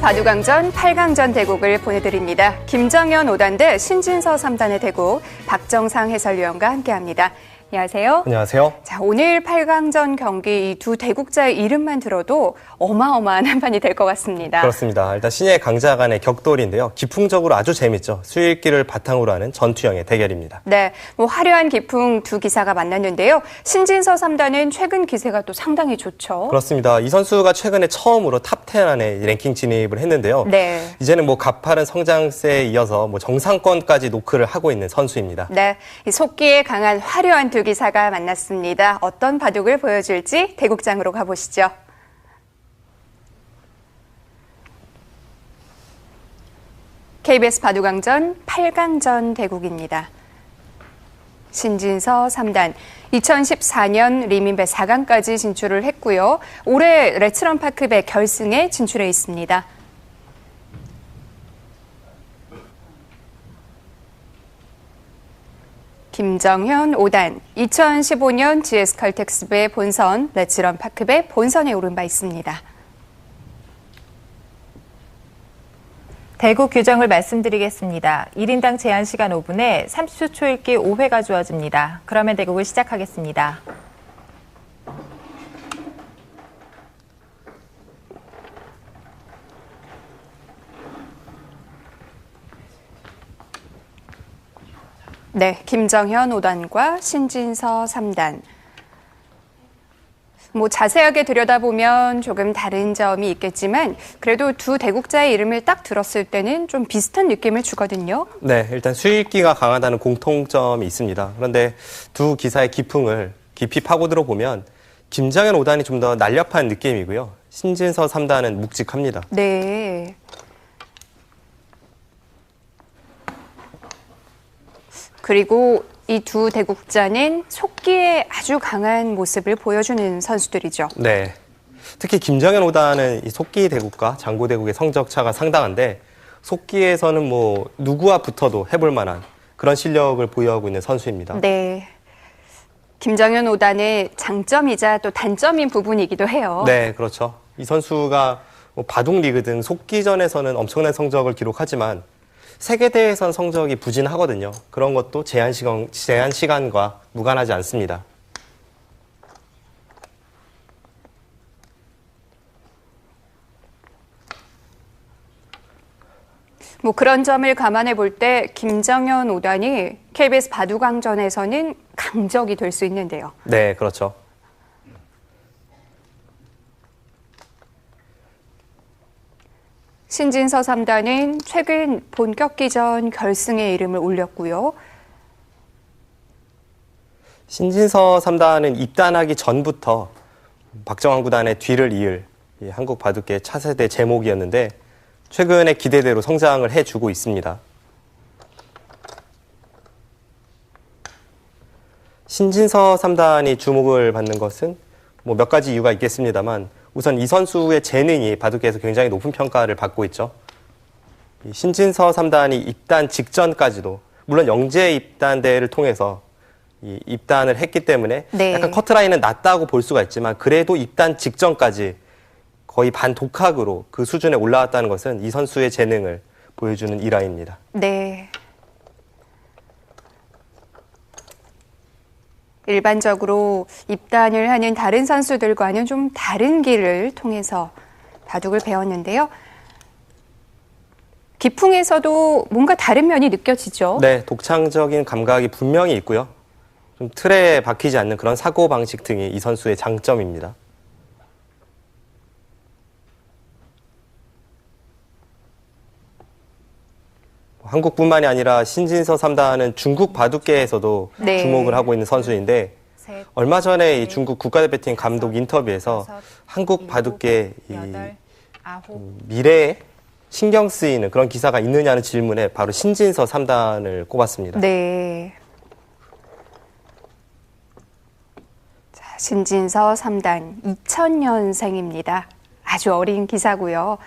바둑왕전 8강전 대국을 보내드립니다. 김정현 5단 대 신진서 3단의 대국, 박정상 해설위원과 함께합니다. 안녕하세요. 안녕하세요. 자, 오늘 8강전 경기 이 두 대국자의 이름만 들어도 어마어마한 한판이 될 것 같습니다. 그렇습니다. 일단 신예 강자 간의 격돌인데요. 기풍적으로 아주 재밌죠. 수일기를 바탕으로 하는 전투형의 대결입니다. 네, 화려한 기풍 두 기사가 만났는데요. 신진서 3단은 최근 기세가 또 상당히 좋죠. 그렇습니다. 이 선수가 최근에 처음으로 탑10 안에 랭킹 진입을 했는데요. 네. 이제는 가파른 성장세에 이어서 정상권까지 노크를 하고 있는 선수입니다. 네, 이 속기에 강한 화려한 두 기사가 만났습니다. 어떤 바둑을 보여줄지 대국장으로 가보시죠. KBS 바둑왕전 8강전 대국입니다. 신진서 3단, 2014년 리민배 4강까지 진출을 했고요. 올해 레츠런파크배 결승에 진출해 있습니다. 김정현 5단, 2015년 GS칼텍스배 본선, 레츠런파크배 본선에 오른 바 있습니다. 대국 규정을 말씀드리겠습니다. 1인당 제한 시간 5분에 30초 초읽기 5회가 주어집니다. 그러면 대국을 시작하겠습니다. 네, 김정현 5단과 신진서 3단. 자세하게 들여다보면 조금 다른 점이 있겠지만 그래도 두 대국자의 이름을 딱 들었을 때는 좀 비슷한 느낌을 주거든요. 네, 일단 수일기가 강하다는 공통점이 있습니다. 그런데 두 기사의 기풍을 깊이 파고들어 보면 김정현 5단이 좀 더 날렵한 느낌이고요. 신진서 3단은 묵직합니다. 네. 그리고 이 두 대국자는 속기에 아주 강한 모습을 보여주는 선수들이죠. 네. 특히 김정현 5단은 이 속기 대국과 장고 대국의 성적 차가 상당한데 속기에서는 누구와 붙어도 해볼 만한 그런 실력을 보유하고 있는 선수입니다. 네. 김정현 5단의 장점이자 또 단점인 부분이기도 해요. 네, 그렇죠. 이 선수가 바둑 리그 등 속기전에서는 엄청난 성적을 기록하지만 세계대회에선 성적이 부진하거든요. 그런 것도 제한 시간과 무관하지 않습니다. 그런 점을 감안해 볼 때 김정현 5단이 KBS 바둑왕전에서는 강적이 될 수 있는데요. 네, 그렇죠. 신진서 3단은 최근 본격기전 결승에 이름을 올렸고요. 신진서 3단은 입단하기 전부터 박정환 구단의 뒤를 이을 한국 바둑계 차세대 제목이었는데 최근에 기대대로 성장을 해주고 있습니다. 신진서 3단이 주목을 받는 것은 몇 가지 이유가 있겠습니다만 우선 이 선수의 재능이 바둑계에서 굉장히 높은 평가를 받고 있죠. 신진서 3단이 입단 직전까지도 물론 영재 입단 대회를 통해서 입단을 했기 때문에 네. 약간 커트라인은 낮다고 볼 수가 있지만 그래도 입단 직전까지 거의 반독학으로 그 수준에 올라왔다는 것은 이 선수의 재능을 보여주는 일화입니다. 네. 일반적으로 입단을 하는 다른 선수들과는 좀 다른 길을 통해서 바둑을 배웠는데요. 기풍에서도 뭔가 다른 면이 느껴지죠? 네, 독창적인 감각이 분명히 있고요. 좀 틀에 박히지 않는 그런 사고방식 등이 이 선수의 장점입니다. 한국뿐만이 아니라 신진서 3단은 중국 바둑계에서도 네. 주목을 하고 있는 선수인데 얼마 전에 이 중국 국가대표팀 감독 인터뷰에서 한국 바둑계 미래에 신경 쓰이는 그런 기사가 있느냐는 질문에 바로 신진서 3단을 꼽았습니다. 네. 자, 신진서 3단 2000년생입니다. 아주 어린 기사고요.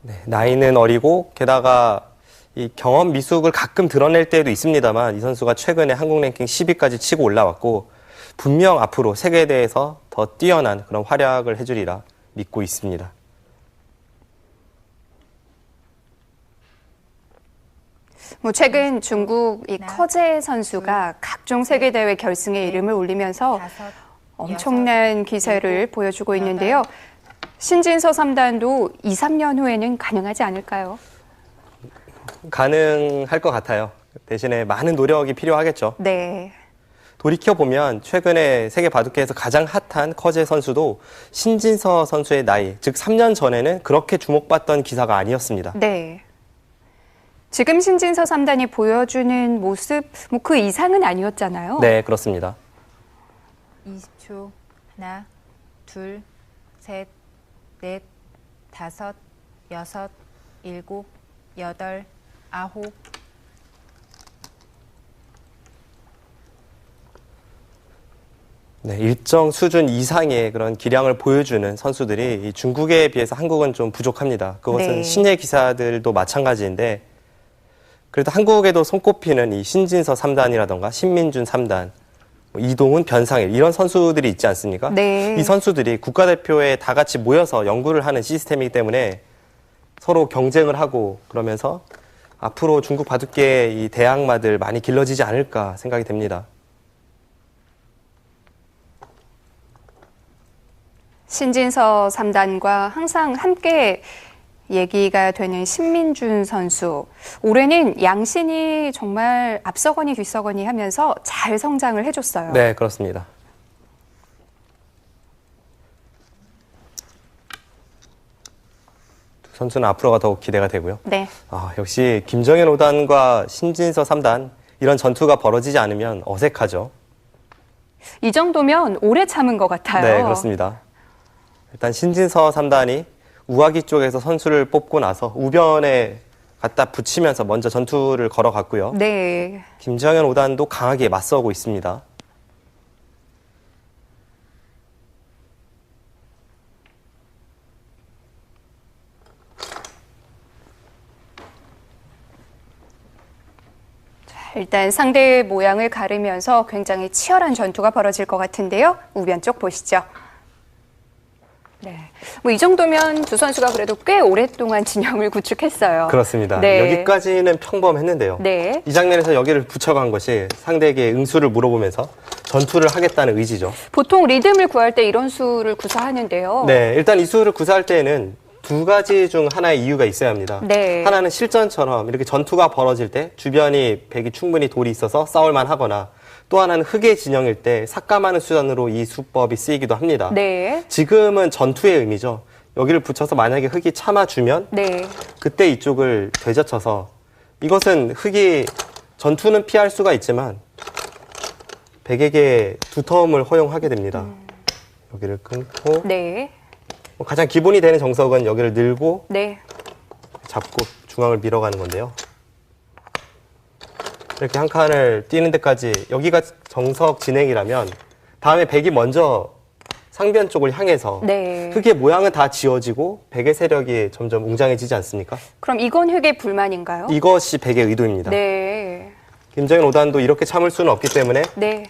네, 나이는 어리고 게다가 이 경험 미숙을 가끔 드러낼 때도 있습니다만 이 선수가 최근에 한국 랭킹 10위까지 치고 올라왔고 분명 앞으로 세계에 대해서 더 뛰어난 그런 활약을 해주리라 믿고 있습니다. 최근 중국 이 커제 선수가 각종 세계 대회 결승에 이름을 올리면서 엄청난 기세를 보여주고 있는데요. 신진서 3단도 2, 3년 후에는 가능하지 않을까요? 가능할 것 같아요. 대신에 많은 노력이 필요하겠죠. 네. 돌이켜보면 최근에 세계 바둑계에서 가장 핫한 커제 선수도 신진서 선수의 나이, 즉 3년 전에는 그렇게 주목받던 기사가 아니었습니다. 네. 지금 신진서 3단이 보여주는 모습, 그 이상은 아니었잖아요. 네, 그렇습니다. 20초. 하나, 둘, 셋, 넷, 다섯, 여섯, 일곱, 여덟, 아홉. 네, 일정 수준 이상의 그런 기량을 보여주는 선수들이 이 중국에 비해서 한국은 좀 부족합니다. 그것은 네. 신예 기사들도 마찬가지인데 그래도 한국에도 손꼽히는 이 신진서 3단이라던가 신민준 3단, 이동훈, 변상일 이런 선수들이 있지 않습니까? 네. 이 선수들이 국가대표에 다 같이 모여서 연구를 하는 시스템이기 때문에 서로 경쟁을 하고 그러면서 앞으로 중국 바둑계의 이 대항마들 많이 길러지지 않을까 생각이 됩니다. 신진서 3단과 항상 함께 얘기가 되는 신민준 선수. 올해는 양신이 정말 앞서거니 뒤서거니 하면서 잘 성장을 해줬어요. 네, 그렇습니다. 두 선수는 앞으로가 더욱 기대가 되고요. 네. 역시 김정현 5단과 신진서 3단 이런 전투가 벌어지지 않으면 어색하죠. 이 정도면 오래 참은 것 같아요. 네, 그렇습니다. 일단 신진서 3단이 우아기 쪽에서 선수를 뽑고 나서 우변에 갖다 붙이면서 먼저 전투를 걸어갔고요. 네. 김정현 5단도 강하게 맞서고 있습니다. 일단 상대의 모양을 가르면서 굉장히 치열한 전투가 벌어질 것 같은데요. 우변 쪽 보시죠. 네. 이 정도면 두 선수가 그래도 꽤 오랫동안 진영을 구축했어요. 그렇습니다. 네. 여기까지는 평범했는데요. 네. 이 장면에서 여기를 붙여간 것이 상대에게 응수를 물어보면서 전투를 하겠다는 의지죠. 보통 리듬을 구할 때 이런 수를 구사하는데요. 네, 일단 이 수를 구사할 때에는 두 가지 중 하나의 이유가 있어야 합니다. 네. 하나는 실전처럼 이렇게 전투가 벌어질 때 주변이 백이 충분히 돌이 있어서 싸울만 하거나 또 하나는 흑의 진영일 때 삭감하는 수단으로 이 수법이 쓰이기도 합니다. 네. 지금은 전투의 의미죠. 여기를 붙여서 만약에 흑이 참아주면 네. 그때 이쪽을 되젖혀서 이것은 흑이 전투는 피할 수가 있지만 백에게 두터움을 허용하게 됩니다. 여기를 끊고 네. 가장 기본이 되는 정석은 여기를 늘고 네. 잡고 중앙을 밀어가는 건데요. 이렇게 한 칸을 뛰는 데까지 여기가 정석 진행이라면 다음에 백이 먼저 상변 쪽을 향해서 네. 흑의 모양은 다 지워지고 백의 세력이 점점 웅장해지지 않습니까? 그럼 이건 흑의 불만인가요? 이것이 백의 의도입니다. 네. 김정현 5단도 이렇게 참을 수는 없기 때문에 네.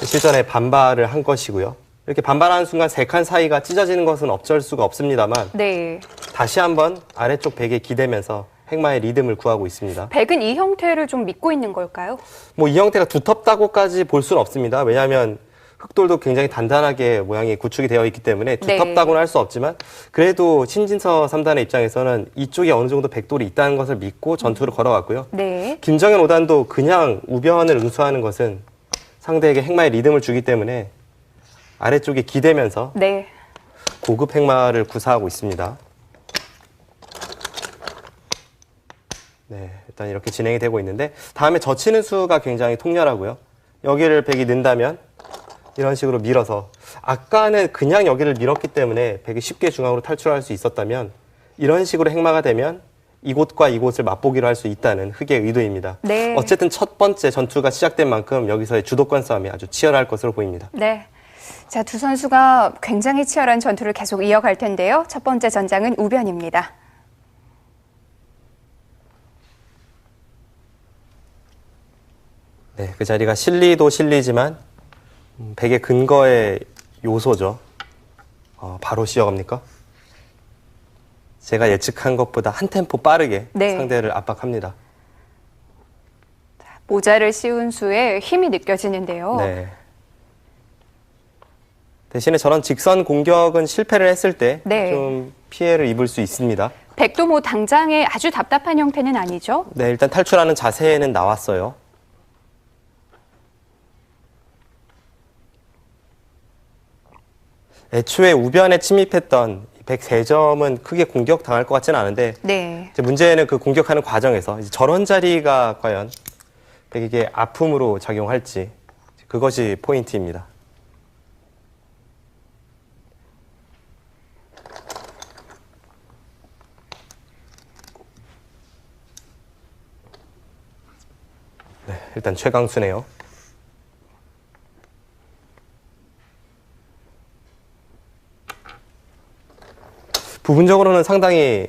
실전에 반발을 한 것이고요. 이렇게 반발하는 순간 세 칸 사이가 찢어지는 것은 어쩔 수가 없습니다만 네. 다시 한번 아래쪽 백에 기대면서 행마의 리듬을 구하고 있습니다. 백은 이 형태를 좀 믿고 있는 걸까요? 이 형태가 두텁다고까지 볼 수는 없습니다. 왜냐하면 흑돌도 굉장히 단단하게 모양이 구축이 되어 있기 때문에 두텁다고는 할 수 없지만 그래도 신진서 3단의 입장에서는 이쪽에 어느 정도 백돌이 있다는 것을 믿고 전투를 걸어갔고요. 네. 김정현 5단도 그냥 우변을 응수하는 것은 상대에게 행마의 리듬을 주기 때문에 아래쪽에 기대면서 네. 고급 행마를 구사하고 있습니다. 네, 일단 이렇게 진행이 되고 있는데 다음에 젖히는 수가 굉장히 통렬하고요. 여기를 백이 는다면 이런 식으로 밀어서 아까는 그냥 여기를 밀었기 때문에 백이 쉽게 중앙으로 탈출할 수 있었다면 이런 식으로 행마가 되면 이곳과 이곳을 맛보기로 할 수 있다는 흑의 의도입니다. 네. 어쨌든 첫 번째 전투가 시작된 만큼 여기서의 주도권 싸움이 아주 치열할 것으로 보입니다. 네. 자, 두 선수가 굉장히 치열한 전투를 계속 이어갈 텐데요. 첫 번째 전장은 우변입니다. 네, 그 자리가 실리도 실리지만 백의 근거의 요소죠. 바로 시어갑니까? 제가 예측한 것보다 한 템포 빠르게 네. 상대를 압박합니다. 모자를 씌운 수에 힘이 느껴지는데요. 네. 대신에 저런 직선 공격은 실패를 했을 때 좀 네. 피해를 입을 수 있습니다. 백도 뭐 당장에 아주 답답한 형태는 아니죠? 네, 일단 탈출하는 자세는 나왔어요. 애초에 우변에 침입했던 103점은 크게 공격당할 것 같지는 않은데 네. 이제 문제는 그 공격하는 과정에서 이제 저런 자리가 과연 백에게 아픔으로 작용할지 그것이 포인트입니다. 네, 일단 최강수네요. 부분적으로는 상당히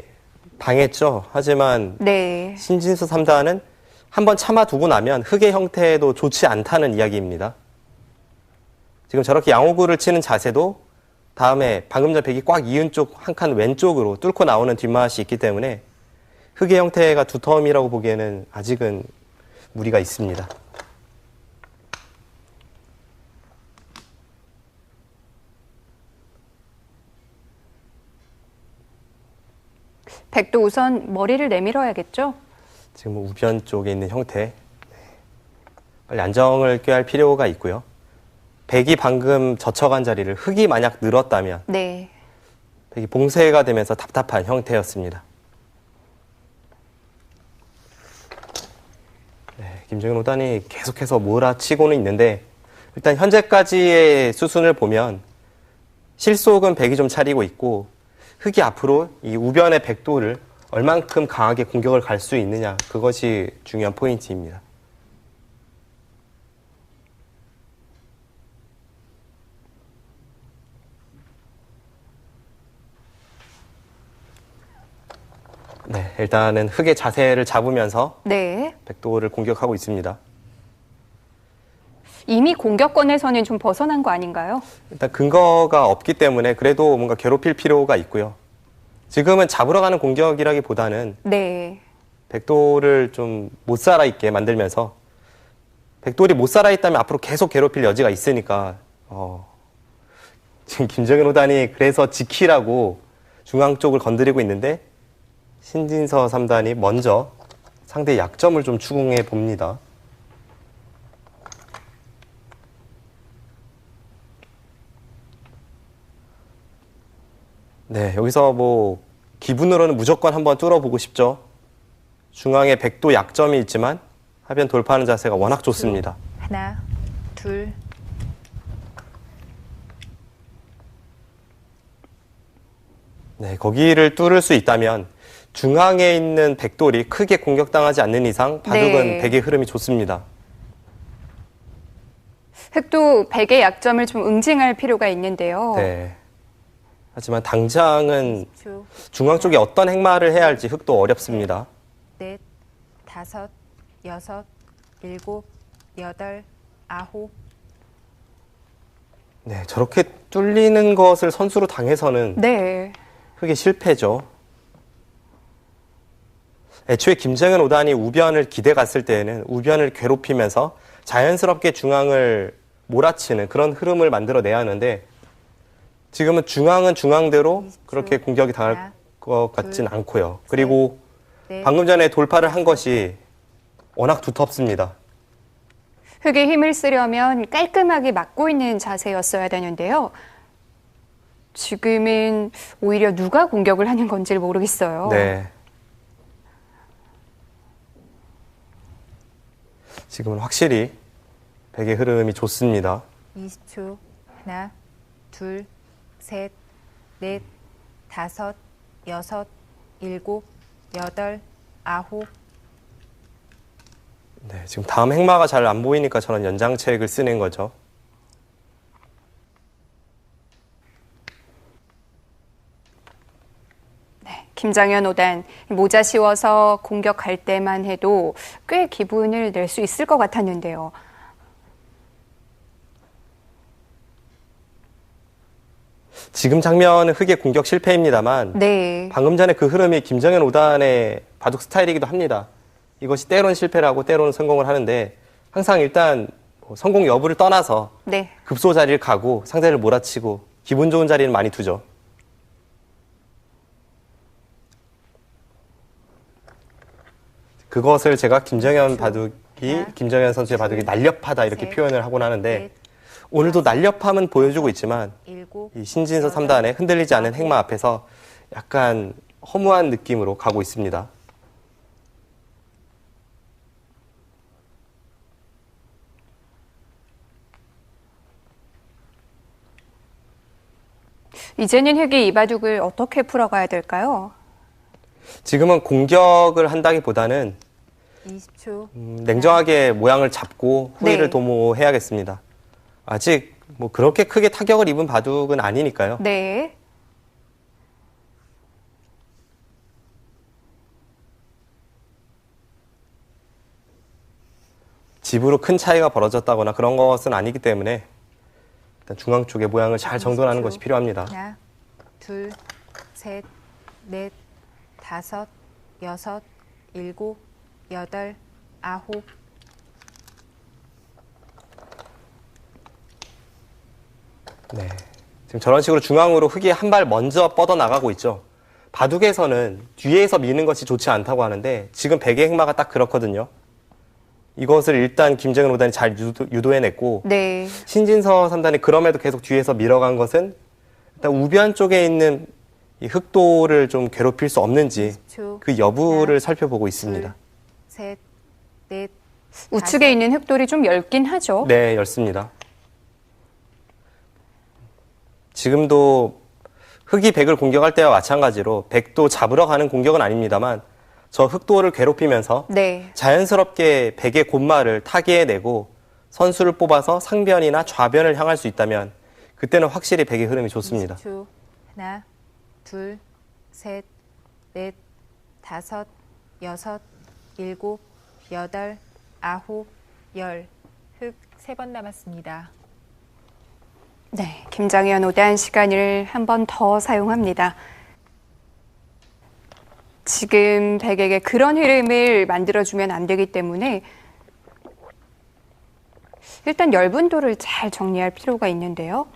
당했죠. 하지만 네. 신진수 3단은 한번 참아두고 나면 흑의 형태도 좋지 않다는 이야기입니다. 지금 저렇게 양호구를 치는 자세도 다음에 방금 전 백이 꽉 이은 쪽 한 칸 왼쪽으로 뚫고 나오는 뒷맛이 있기 때문에 흑의 형태가 두터움이라고 보기에는 아직은 무리가 있습니다. 백도 우선 머리를 내밀어야겠죠? 지금 우변 쪽에 있는 형태. 빨리 안정을 꾀할 필요가 있고요. 백이 방금 젖혀간 자리를 흑이 만약 늘었다면 네. 백이 봉쇄가 되면서 답답한 형태였습니다. 네, 김정현 오단이 계속해서 몰아치고는 있는데 일단 현재까지의 수순을 보면 실속은 백이 좀 차리고 있고 흑이 앞으로 이 우변의 백도를 얼만큼 강하게 공격을 갈 수 있느냐 그것이 중요한 포인트입니다. 네, 일단은 흑의 자세를 잡으면서 네. 백도를 공격하고 있습니다. 이미 공격권에서는 좀 벗어난 거 아닌가요? 일단 근거가 없기 때문에 그래도 뭔가 괴롭힐 필요가 있고요. 지금은 잡으러 가는 공격이라기보다는 네. 백돌을 좀 못 살아있게 만들면서 백돌이 못 살아있다면 앞으로 계속 괴롭힐 여지가 있으니까 지금 김정현 오단이 그래서 지키라고 중앙 쪽을 건드리고 있는데 신진서 3단이 먼저 상대의 약점을 좀 추궁해 봅니다. 네, 여기서 뭐 기분으로는 무조건 한번 뚫어보고 싶죠. 중앙에 백도 약점이 있지만 하변 돌파하는 자세가 워낙 좋습니다. 하나, 둘, 네, 거기를 뚫을 수 있다면 중앙에 있는 백돌이 크게 공격당하지 않는 이상 바둑은 네. 백의 흐름이 좋습니다. 흑도 백의 약점을 좀 응징할 필요가 있는데요. 네. 하지만 당장은 10초, 중앙 쪽에 어떤 행마를 해야 할지 흑도 어렵습니다. 넷, 다섯, 여섯, 일곱, 여덟, 아홉. 네, 저렇게 뚫리는 것을 선수로 당해서는 네. 흑의 실패죠. 애초에 김정현 5단이 우변을 기대 갔을 때에는 우변을 괴롭히면서 자연스럽게 중앙을 몰아치는 그런 흐름을 만들어내야 하는데 지금은 중앙은 중앙대로 그렇게 공격이 당할 것 같진 않고요. 그리고 방금 전에 돌파를 한 것이 워낙 두텁습니다. 흑의 힘을 쓰려면 깔끔하게 막고 있는 자세였어야 되는데요. 지금은 오히려 누가 공격을 하는 건지 모르겠어요. 네. 지금은 확실히 백의 흐름이 좋습니다. 20초. 하나, 둘, 셋, 넷, 다섯, 여섯, 일곱, 여덟, 아홉. 네, 지금 다음 행마가 잘 안 보이니까 저는 연장책을 쓰는 거죠. 김장현 5단 모자 씌워서 공격할 때만 해도 꽤 기분을 낼 수 있을 것 같았는데요. 지금 장면은 흑의 공격 실패입니다만 네. 방금 전에 그 흐름이 김정현 5단의 바둑 스타일이기도 합니다. 이것이 때로는 실패를 하고 때로는 성공을 하는데 항상 일단 성공 여부를 떠나서 네. 급소 자리를 가고 상대를 몰아치고 기분 좋은 자리는 많이 두죠. 그것을 제가 김정현 선수의 바둑이 날렵하다 이렇게 표현을 하곤 하는데 오늘도 날렵함은 보여주고 있지만 이 신진서 3단의 흔들리지 않는 행마 앞에서 약간 허무한 느낌으로 가고 있습니다. 이제는 흑이 이 바둑을 어떻게 풀어가야 될까요? 지금은 공격을 한다기보다는 20초. 냉정하게 모양을 잡고 후위를 네. 도모해야겠습니다. 아직 뭐 그렇게 크게 타격을 입은 바둑은 아니니까요. 네. 집으로 큰 차이가 벌어졌다거나 그런 것은 아니기 때문에 일단 중앙 쪽의 모양을 잘 정돈하는 것이 필요합니다. 하나, 둘, 셋, 넷, 다섯, 여섯, 일곱, 여덟, 아홉. 네. 지금 저런 식으로 중앙으로 흑이 한 발 먼저 뻗어 나가고 있죠. 바둑에서는 뒤에서 미는 것이 좋지 않다고 하는데 지금 백의 행마가 딱 그렇거든요. 이것을 일단 김정은 5단이 잘 유도해냈고 네. 신진서 3단이 그럼에도 계속 뒤에서 밀어간 것은 일단 우변 쪽에 있는 이 흑도를 좀 괴롭힐 수 없는지 20초. 그 여부를 하나, 살펴보고 있습니다. 셋, 넷, 우측에 있는 흑돌이 좀 얇긴 하죠. 네, 열습니다. 지금도 흑이 백을 공격할 때와 마찬가지로 백도 잡으러 가는 공격은 아닙니다만 저 흑도를 괴롭히면서 네. 자연스럽게 백의 곧말을 타개해내고 선수를 뽑아서 상변이나 좌변을 향할 수 있다면 그때는 확실히 백의 흐름이 좋습니다. 20초. 하나, 둘, 셋, 넷, 다섯, 여섯, 일곱, 여덟, 아홉, 열. 흑 3번 남았습니다. 네. 김장현 5단 시간을 한 번 더 사용합니다. 지금 백에게 그런 흐름을 만들어주면 안 되기 때문에 일단 열분도를 잘 정리할 필요가 있는데요.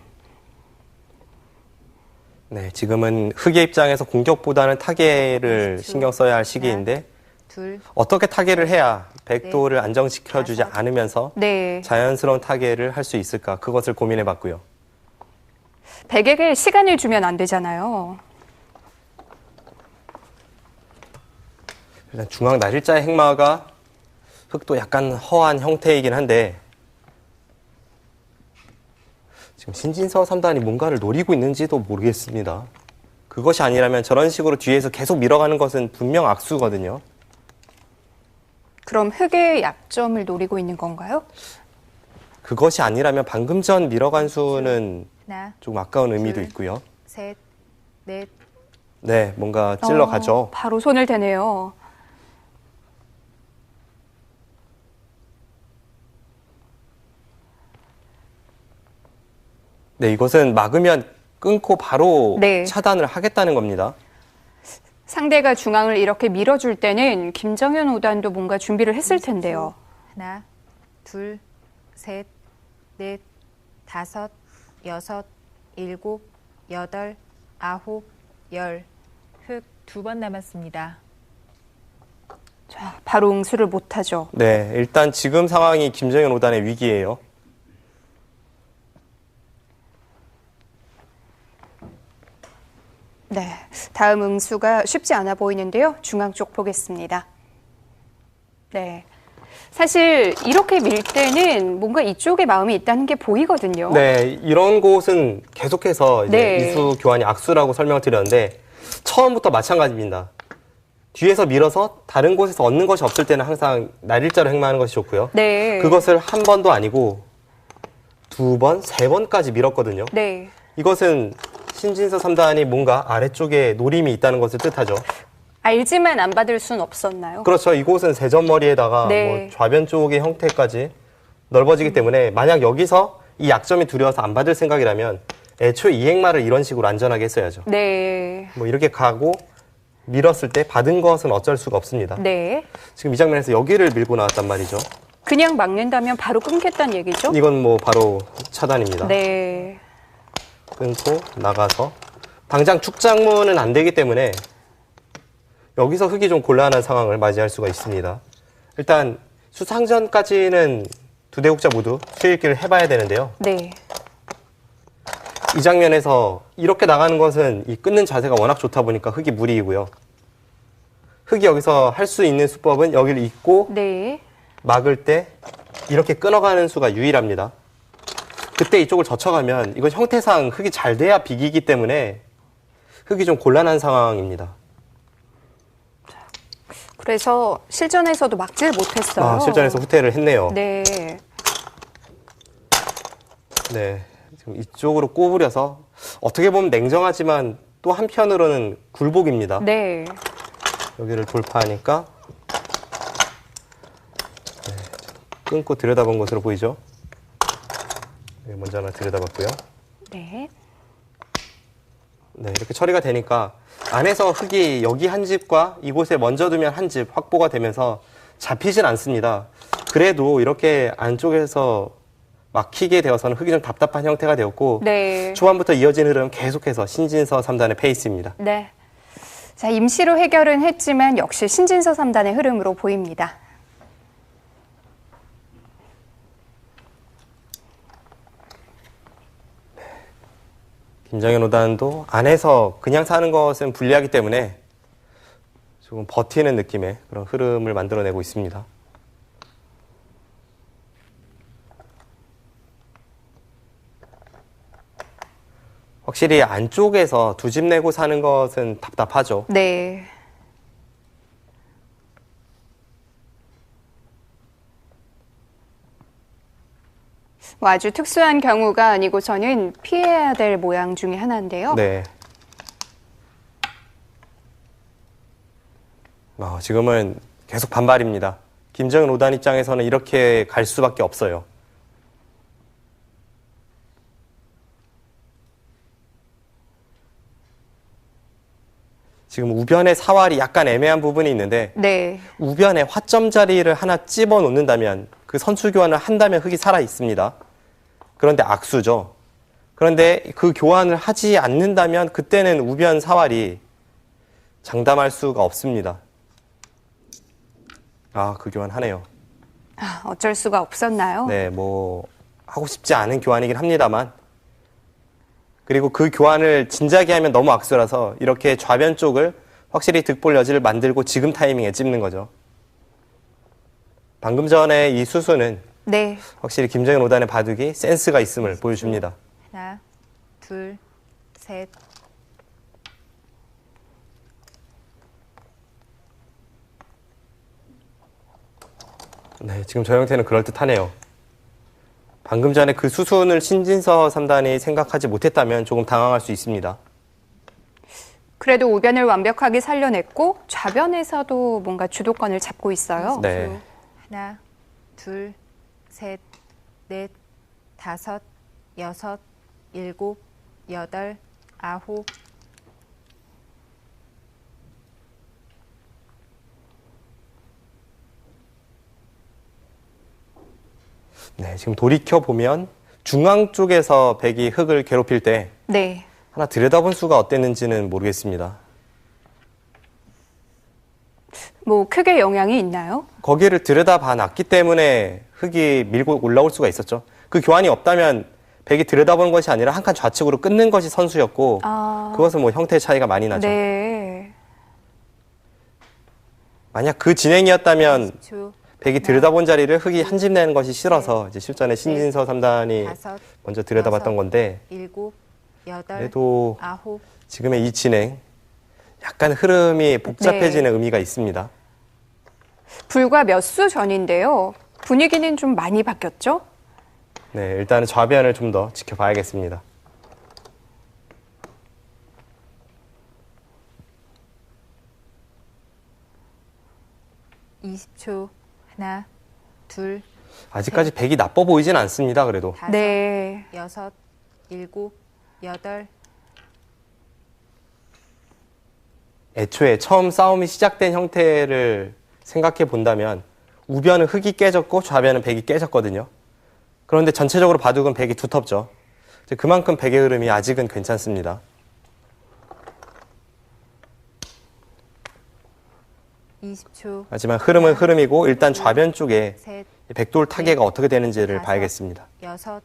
네, 지금은 흑의 입장에서 공격보다는 타개를 신경 써야 할 시기인데 둘, 어떻게 타개를 해야 백도를 안정시켜주지 않으면서 네. 자연스러운 타개를 할 수 있을까 그것을 고민해봤고요. 백에게 시간을 주면 안 되잖아요. 일단 중앙 날일자의 행마가 흑도 약간 허한 형태이긴 한데 지금 신진서 3단이 뭔가를 노리고 있는지도 모르겠습니다. 그것이 아니라면 저런 식으로 뒤에서 계속 밀어가는 것은 분명 악수거든요. 그럼 흑의 약점을 노리고 있는 건가요? 그것이 아니라면 방금 전 밀어간 수는 하나, 조금 아까운 의미도 둘, 있고요. 셋, 넷, 네, 뭔가 찔러가죠. 바로 손을 대네요. 네, 이것은 막으면 끊고 바로 네. 차단을 하겠다는 겁니다. 상대가 중앙을 이렇게 밀어줄 때는 김정현 5단도 뭔가 준비를 했을 텐데요. 하나, 둘, 셋, 넷, 다섯, 여섯, 일곱, 여덟, 아홉, 열. 흑 2번 남았습니다. 자, 바로 응수를 못하죠. 네, 일단 지금 상황이 김정현 5단의 위기예요. 네, 다음 응수가 쉽지 않아 보이는데요. 중앙 쪽 보겠습니다. 네, 사실 이렇게 밀 때는 뭔가 이쪽에 마음이 있다는 게 보이거든요. 네, 이런 곳은 계속해서 이제 네. 이수 교환이 악수라고 설명을 드렸는데 처음부터 마찬가지입니다. 뒤에서 밀어서 다른 곳에서 얻는 것이 없을 때는 항상 날일자로 행마하는 것이 좋고요. 네. 그것을 한 번도 아니고 2번, 3번까지 밀었거든요. 네. 이것은 신진서 3단이 뭔가 아래쪽에 노림이 있다는 것을 뜻하죠. 알지만 안 받을 순 없었나요? 그렇죠. 이곳은 세점머리에다가 네. 뭐 좌변 쪽의 형태까지 넓어지기 때문에 만약 여기서 이 약점이 두려워서 안 받을 생각이라면 애초에 이 행마를 이런 식으로 안전하게 했어야죠. 네. 뭐 이렇게 가고 밀었을 때 받은 것은 어쩔 수가 없습니다. 네. 지금 이 장면에서 여기를 밀고 나왔단 말이죠. 그냥 막는다면 바로 끊겠다는 얘기죠? 이건 뭐 바로 차단입니다. 네. 끊고 나가서 당장 축장문은 안 되기 때문에 여기서 흙이 좀 곤란한 상황을 맞이할 수가 있습니다. 일단 수상전까지는 두 대국자 모두 수일기를 해봐야 되는데요. 네. 이 장면에서 이렇게 나가는 것은 이 끊는 자세가 워낙 좋다 보니까 흙이 무리이고요. 흙이 여기서 할 수 있는 수법은 여기를 잇고 네. 막을 때 이렇게 끊어가는 수가 유일합니다. 그때 이쪽을 젖혀가면 이건 형태상 흙이 잘 돼야 비기기 때문에 흙이 좀 곤란한 상황입니다. 그래서 실전에서도 막지를 못했어요. 아, 실전에서 후퇴를 했네요. 네. 네, 지금 이쪽으로 꼬부려서 어떻게 보면 냉정하지만 또 한편으로는 굴복입니다. 네. 여기를 돌파하니까 네, 끊고 들여다본 것으로 보이죠? 네, 먼저 하나 들여다봤고요. 네. 네, 이렇게 처리가 되니까 안에서 흙이 여기 한 집과 이곳에 먼저 두면 한 집 확보가 되면서 잡히진 않습니다. 그래도 이렇게 안쪽에서 막히게 되어서는 흙이 좀 답답한 형태가 되었고 네. 초반부터 이어진 흐름 계속해서 신진서 3단의 페이스입니다. 네. 자, 임시로 해결은 했지만 역시 신진서 3단의 흐름으로 보입니다. 김정현 5단도 안에서 그냥 사는 것은 불리하기 때문에 조금 버티는 느낌의 그런 흐름을 만들어내고 있습니다. 확실히 안쪽에서 두 집 내고 사는 것은 답답하죠. 네. 뭐 아주 특수한 경우가 아니고서는 피해야 될 모양 중에 하나인데요. 네. 지금은 계속 반발입니다. 김정은 5단 입장에서는 이렇게 갈 수밖에 없어요. 지금 우변의 사활이 약간 애매한 부분이 있는데 네. 우변에 화점 자리를 하나 집어 놓는다면 그 선수 교환을 한다면 흙이 살아 있습니다. 그런데 악수죠. 그런데 그 교환을 하지 않는다면 그때는 우변 사활이 장담할 수가 없습니다. 아, 그 교환 하네요. 아, 어쩔 수가 없었나요? 네, 뭐 하고 싶지 않은 교환이긴 합니다만 그리고 그 교환을 진작에 하면 너무 악수라서 이렇게 좌변 쪽을 확실히 득볼 여지를 만들고 지금 타이밍에 찝는 거죠. 방금 전에 이 수수는 네. 확실히 김정현 5단의 바둑이 센스가 있음을 보여줍니다. 하나, 둘, 셋. 네, 지금 저 형태는 그럴듯하네요. 방금 전에 그 수순을 신진서 3단이 생각하지 못했다면 조금 당황할 수 있습니다. 그래도 우변을 완벽하게 살려냈고 좌변에서도 뭔가 주도권을 잡고 있어요. 네. 하나, 둘, 셋, 넷, 다섯, 여섯, 일곱, 여덟, 아홉. 네, 지금 돌이켜 보면 중앙 쪽에서 백이 흙을 괴롭힐 때 네. 하나 들여다본 수가 어땠는지는 모르겠습니다. 뭐 크게 영향이 있나요? 거기를 들여다봐 놨기 때문에 흙이 밀고 올라올 수가 있었죠. 그 교환이 없다면 백이 들여다보는 것이 아니라 한 칸 좌측으로 끊는 것이 선수였고 그것은 뭐 형태 차이가 많이 나죠. 네. 만약 그 진행이었다면 10초, 백이 들여다본 자리를 흙이 한 집 내는 것이 싫어서 이제 실전에 신진서 3단이 다섯, 먼저 들여다봤던 건데 일곱, 여덟, 그래도 아홉. 지금의 이 진행 약간 흐름이 복잡해지는 네. 의미가 있습니다. 불과 몇 수 전인데요. 분위기는 좀 많이 바뀌었죠? 네, 일단은 좌변을 좀 더 지켜봐야겠습니다. 20초. 하나, 둘, 아직까지 백이 나빠 보이진 않습니다. 그래도. 다섯, 네. 여섯, 일곱, 여덟. 애초에 처음 싸움이 시작된 형태를 생각해 본다면 우변은 흙이 깨졌고 좌변은 백이 깨졌거든요. 그런데 전체적으로 바둑은 백이 두텁죠. 이제 그만큼 백의 흐름이 아직은 괜찮습니다. 20초. 하지만 흐름은 흐름이고 일단 좌변 쪽에 셋, 백돌 타개가 어떻게 되는지를 다섯. 봐야겠습니다. 여섯.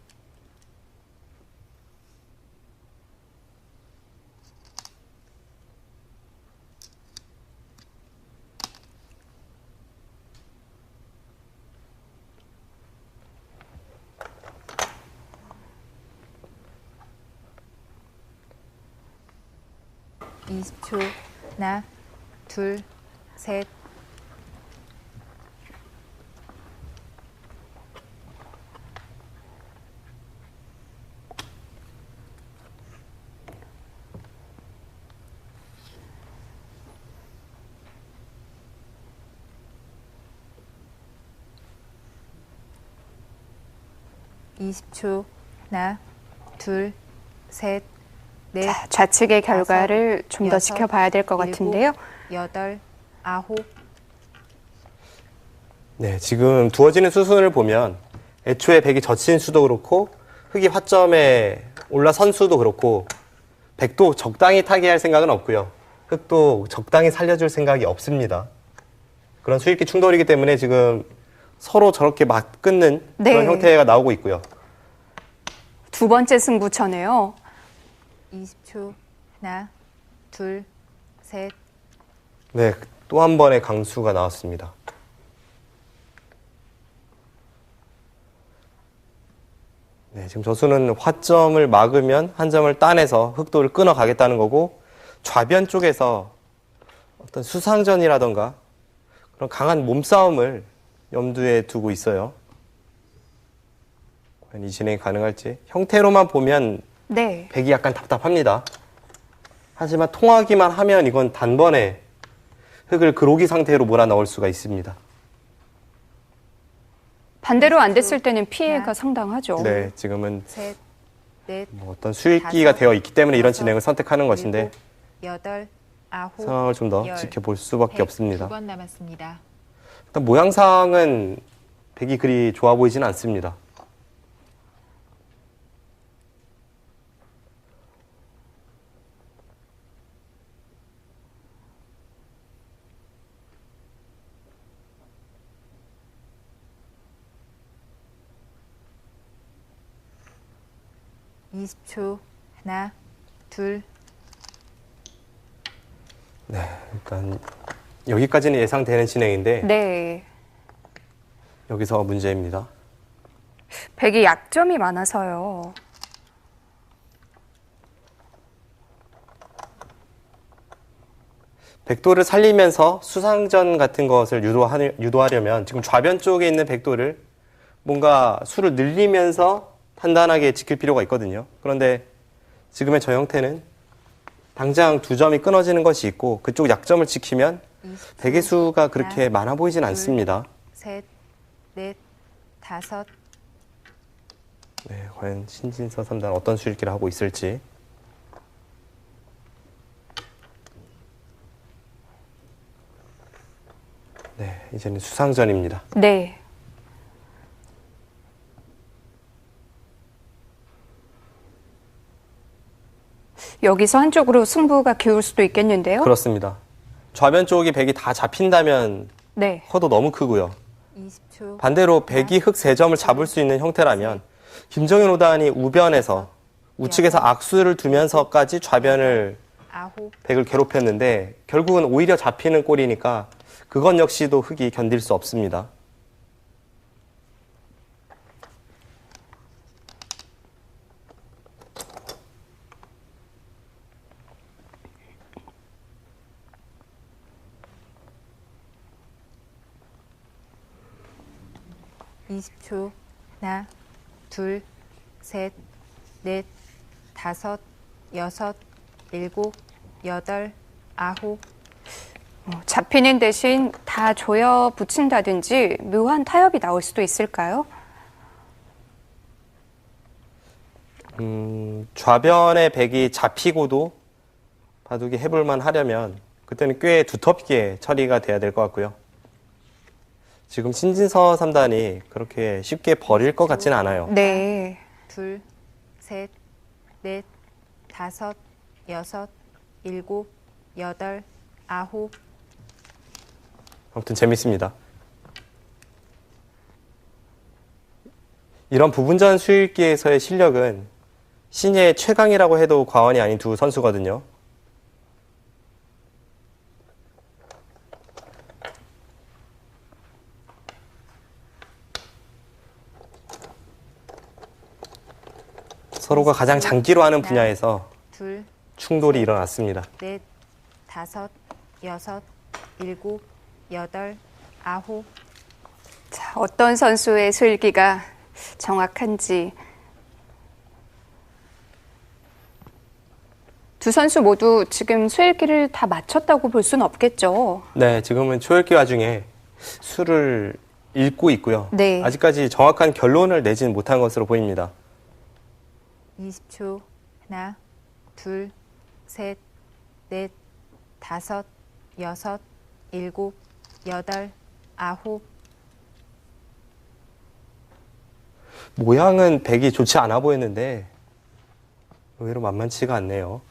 이십 초. 하나, 둘, 셋. 이십 초. 하나, 둘, 셋, 넷, 자, 좌측의 결과를 좀 더 여섯, 지켜봐야 될 것 일곱, 같은데요. 여덟, 아홉. 네, 지금 두어지는 수순을 보면 애초에 백이 젖힌 수도 그렇고 흙이 화점에 올라선 수도 그렇고 백도 적당히 타개할 생각은 없고요. 흙도 적당히 살려줄 생각이 없습니다. 그런 수익기 충돌이기 때문에 지금 서로 저렇게 막 끊는 네. 그런 형태가 나오고 있고요. 두 번째 승부처네요. 20초. 하나, 둘, 셋. 네, 또 한 번의 강수가 나왔습니다. 네, 지금 저수는 화점을 막으면 한 점을 따내서 흑도를 끊어가겠다는 거고 좌변 쪽에서 어떤 수상전이라던가 그런 강한 몸싸움을 염두에 두고 있어요. 과연 이 진행이 가능할지. 형태로만 보면 네. 백이 약간 답답합니다. 하지만 통하기만 하면 이건 단번에 흙을 그로기 상태로 몰아넣을 수가 있습니다. 반대로 안 됐을 때는 피해가 상당하죠. 네, 지금은 셋, 넷, 뭐 어떤 수익기가 다섯, 되어 있기 때문에 이런 여섯, 진행을 선택하는 것인데 일곱, 여덟, 아홉. 상황을 좀 더 열, 지켜볼 수밖에 없습니다. 2번 남았습니다. 일단 모양상은 백이 그리 좋아 보이지는 않습니다. 이십 초. 하나, 둘, 네, 일단 여기까지는 예상되는 진행인데 네. 여기서 문제입니다. 백이 약점이 많아서요. 백도를 살리면서 수상전 같은 것을 유도하려면 지금 좌변 쪽에 있는 백도를 뭔가 수를 늘리면서 단단하게 지킬 필요가 있거든요. 그런데 지금의 저 형태는 당장 두 점이 끊어지는 것이 있고 그쪽 약점을 지키면 20초. 백의 수가 그렇게 하나, 많아 보이진 둘, 않습니다. 셋, 넷, 다섯. 네, 과연 신진서 3단 어떤 수익기를 하고 있을지. 네, 이제는 수상전입니다. 네. 여기서 한쪽으로 승부가 기울 수도 있겠는데요. 그렇습니다. 좌변 쪽이 백이 다 잡힌다면 네. 허도 너무 크고요. 20초. 반대로 백이 흙 3점을 잡을 수 있는 형태라면 김정현 오단이 우변에서 우측에서 악수를 두면서까지 좌변을 아홉. 백을 괴롭혔는데 결국은 오히려 잡히는 꼴이니까 그건 역시도 흙이 견딜 수 없습니다. 이십 초. 하나, 둘, 셋, 넷, 다섯, 여섯, 일곱, 여덟, 아홉. 잡히는 대신 다 조여 붙인다든지 묘한 타협이 나올 수도 있을까요? 좌변의 백이 잡히고도 바둑이 해볼만 하려면 그때는 꽤 두텁게 처리가 돼야 될 것 같고요. 지금 신진서 3단이 그렇게 쉽게 버릴 것 같지는 않아요. 네. 둘, 셋, 넷, 다섯, 여섯, 일곱, 여덟, 아홉. 아무튼 재밌습니다. 이런 부분전 수읽기에서의 실력은 신예 최강이라고 해도 과언이 아닌 두 선수거든요. 서로가 가장 장기로 하는 분야에서 둘, 충돌이 일어났습니다. 넷, 다섯, 여섯, 일곱, 여덟, 아홉. 자, 어떤 선수의 수일기가 정확한지. 두 선수 모두 지금 수일기를 다 맞췄다고 볼 수는 없겠죠. 네, 지금은 초읽기 와중에 수를 읽고 있고요. 네. 아직까지 정확한 결론을 내지는 못한 것으로 보입니다. 20초. 하나, 둘, 셋, 넷, 다섯, 여섯, 일곱, 여덟, 아홉. 모양은 백이 좋지 않아 보였는데 의외로 만만치가 않네요.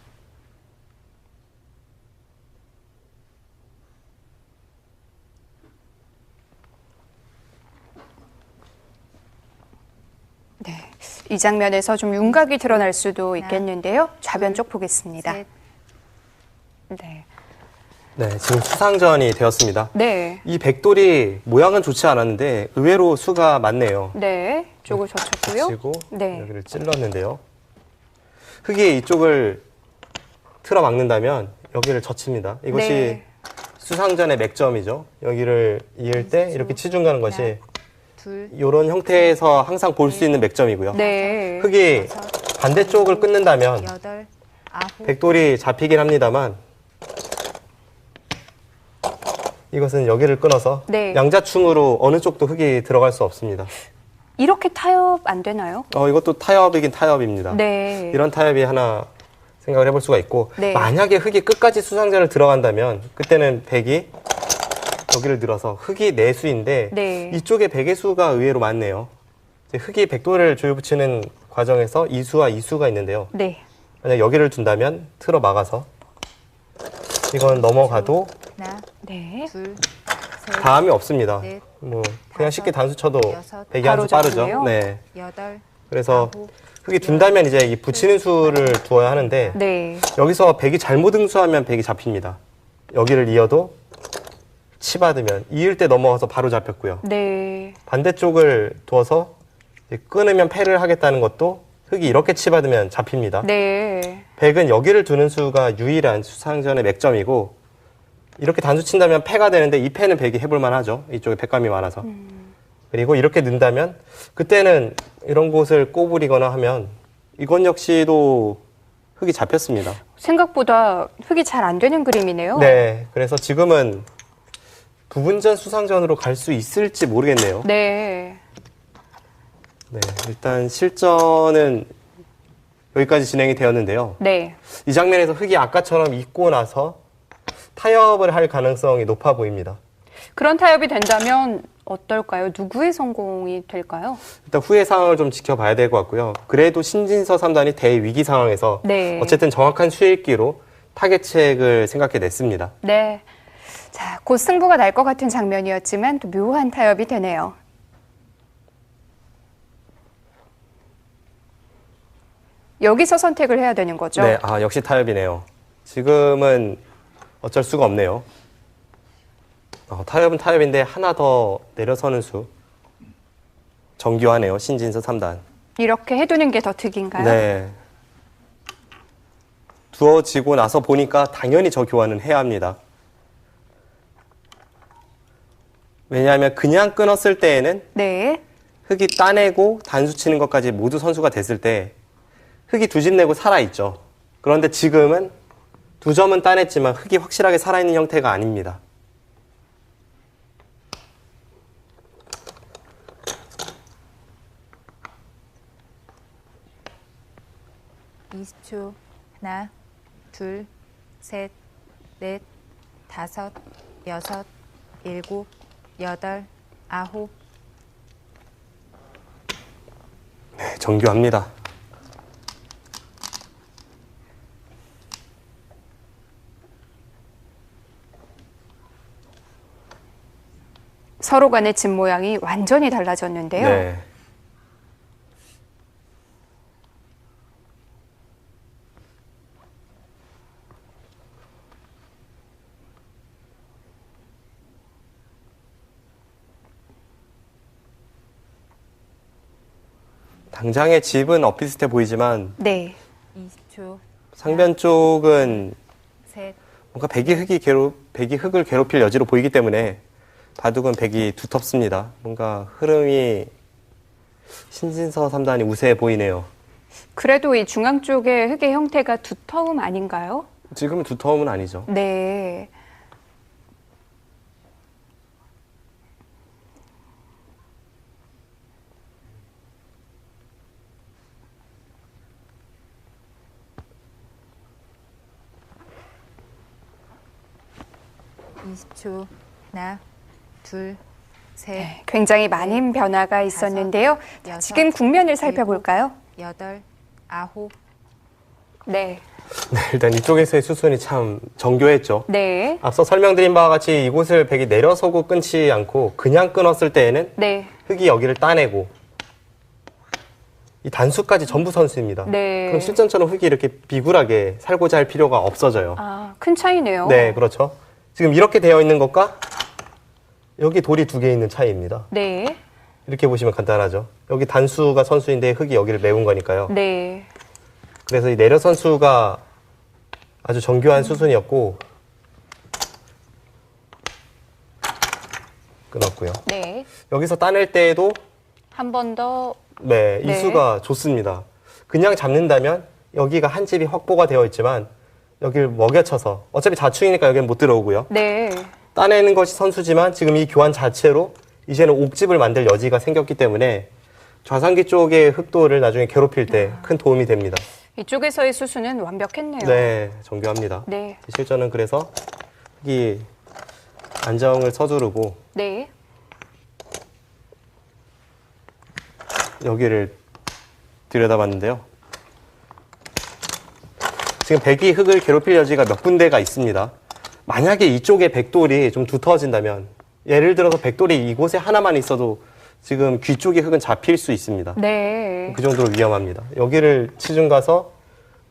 네. 이 장면에서 좀 윤곽이 드러날 수도 있겠는데요. 좌변 쪽 보겠습니다. 셋. 네. 네, 지금 수상전이 되었습니다. 네. 이 백돌이 모양은 좋지 않았는데 의외로 수가 많네요. 네. 쪽을 젖혔고요. 그리고 네. 여기를 찔렀는데요. 흙이 이쪽을 틀어 막는다면 여기를 젖힙니다. 이것이 네. 수상전의 맥점이죠. 여기를 이을 때 이렇게 치중 가는 것이 둘, 이런 형태에서 항상 볼 수 있는 맥점이고요. 네. 흙이 반대쪽을 끊는다면 여덟, 아홉. 백돌이 잡히긴 합니다만 이것은 여기를 끊어서 네. 양자충으로 어느 쪽도 흙이 들어갈 수 없습니다. 이렇게 타협 안 되나요? 이것도 타협이긴 타협입니다. 네. 이런 타협이 하나 생각을 해볼 수가 있고 네. 만약에 흙이 끝까지 수상전을 들어간다면 그때는 백이 여기를 들어서 흙이 내수인데 네. 이쪽에 백의 수가 의외로 많네요. 이제 흙이 백돌을 조여붙이는 과정에서 이수와 이수가 있는데요. 네. 만약 여기를 둔다면 틀어 막아서 이건 넘어가도 하나, 네. 둘, 셋, 다음이 없습니다. 넷, 뭐 그냥 쉽게 단수 쳐도 여섯, 백이 한 수 바로 빠르죠. 잡네요. 네. 여덟, 그래서 아홉, 흙이 둔다면 이제 이 붙이는 수를 두어야 하는데 네. 여기서 백이 잘못 응수하면 백이 잡힙니다. 여기를 이어도 치받으면 이을 때 넘어가서 바로 잡혔고요. 네. 반대쪽을 두어서 이제 끊으면 패를 하겠다는 것도 흙이 이렇게 치받으면 잡힙니다. 네. 백은 여기를 두는 수가 유일한 수상전의 맥점이고 이렇게 단수 친다면 패가 되는데 이 패는 백이 해볼만 하죠. 이쪽에 백감이 많아서. 그리고 이렇게 넣는다면 그때는 이런 곳을 꼬부리거나 하면 이건 역시도 흙이 잡혔습니다. 생각보다 흙이 잘 안 되는 그림이네요. 네, 그래서 지금은 부분전 수상전으로 갈 수 있을지 모르겠네요. 네. 네, 일단 실전은 여기까지 진행이 되었는데요. 네. 이 장면에서 흙이 아까처럼 익고 나서 타협을 할 가능성이 높아 보입니다. 그런 타협이 된다면 어떨까요? 누구의 성공이 될까요? 일단 후의 상황을 좀 지켜봐야 될 것 같고요. 그래도 신진서 3단이 대위기 상황에서 네. 어쨌든 정확한 수읽기로 타겟책을 생각해냈습니다. 네. 자, 곧 승부가 날 것 같은 장면이었지만 또 묘한 타협이 되네요. 여기서 선택을 해야 되는 거죠? 네, 역시 타협이네요. 지금은 어쩔 수가 없네요. 타협은 타협인데 하나 더 내려서는 수. 정교하네요, 신진서 3단. 이렇게 해두는 게 더 득인가요? 네. 두어지고 나서 보니까 당연히 저 교환은 해야 합니다. 왜냐하면 그냥 끊었을 때에는 네. 흙이 따내고 단수 치는 것까지 모두 선수가 됐을 때 흙이 두 집 내고 살아있죠. 그런데 지금은 두 점은 따냈지만 흙이 확실하게 살아있는 형태가 아닙니다. 20초. 하나, 둘, 셋, 넷, 다섯, 여섯, 일곱, 여덟, 아홉. 네, 정교합니다. 서로 간의 집 모양이 완전히 달라졌는데요. 네. 당장의 집은 엇비슷해 보이지만 네. 20초. 상변 쪽은 셋. 뭔가 백이 흙을 괴롭힐 여지로 보이기 때문에 바둑은 백이 두텁습니다. 뭔가 흐름이 신진서 3단이 우세해 보이네요. 그래도 이 중앙 쪽의 흙의 형태가 두터움 아닌가요? 지금은 두터움은 아니죠. 네. (20초) 하나, 둘, 셋, 네, 굉장히 많은 변화가 있었는데요. 자, 지금 국면을 살펴볼까요? 여덟, 아홉. 네. 네, 일단 이쪽에서의 수순이 참 정교했죠. 네. 앞서 설명드린 바와 같이 이곳을 백이 내려서고 끊지 않고 그냥 끊었을 때에는 네. 흙이 여기를 따내고 이 단수까지 전부 선수입니다. 네. 그럼 실전처럼 흙이 이렇게 비굴하게 살고자 할 필요가 없어져요. 아, 큰 차이네요. 네, 그렇죠. 지금 이렇게 되어 있는 것과 여기 돌이 2개 있는 차이입니다. 네. 이렇게 보시면 간단하죠. 여기 단수가 선수인데 흙이 여기를 메운 거니까요. 네. 그래서 이 내려 선수가 아주 정교한 수순이었고 끊었고요. 네. 여기서 따낼 때에도 한 번 더. 네, 네. 이수가 좋습니다. 그냥 잡는다면 여기가 한 집이 확보가 되어 있지만 여기를 먹여쳐서 어차피 자충이니까 여기는 못 들어오고요. 네. 따내는 것이 선수지만 지금 이 교환 자체로 이제는 옥집을 만들 여지가 생겼기 때문에 좌상기 쪽의 흑도를 나중에 괴롭힐 때 큰 도움이 됩니다. 이쪽에서의 수순은 완벽했네요. 네, 정교합니다. 네. 실전은 그래서 흑이 안정을 서두르고 네. 여기를 들여다봤는데요. 지금 백이 흙을 괴롭힐 여지가 몇 군데가 있습니다. 만약에 이쪽에 백돌이 좀 두터워진다면 예를 들어서 백돌이 이곳에 하나만 있어도 지금 귀 쪽의 흙은 잡힐 수 있습니다. 네. 그 정도로 위험합니다. 여기를 치중 가서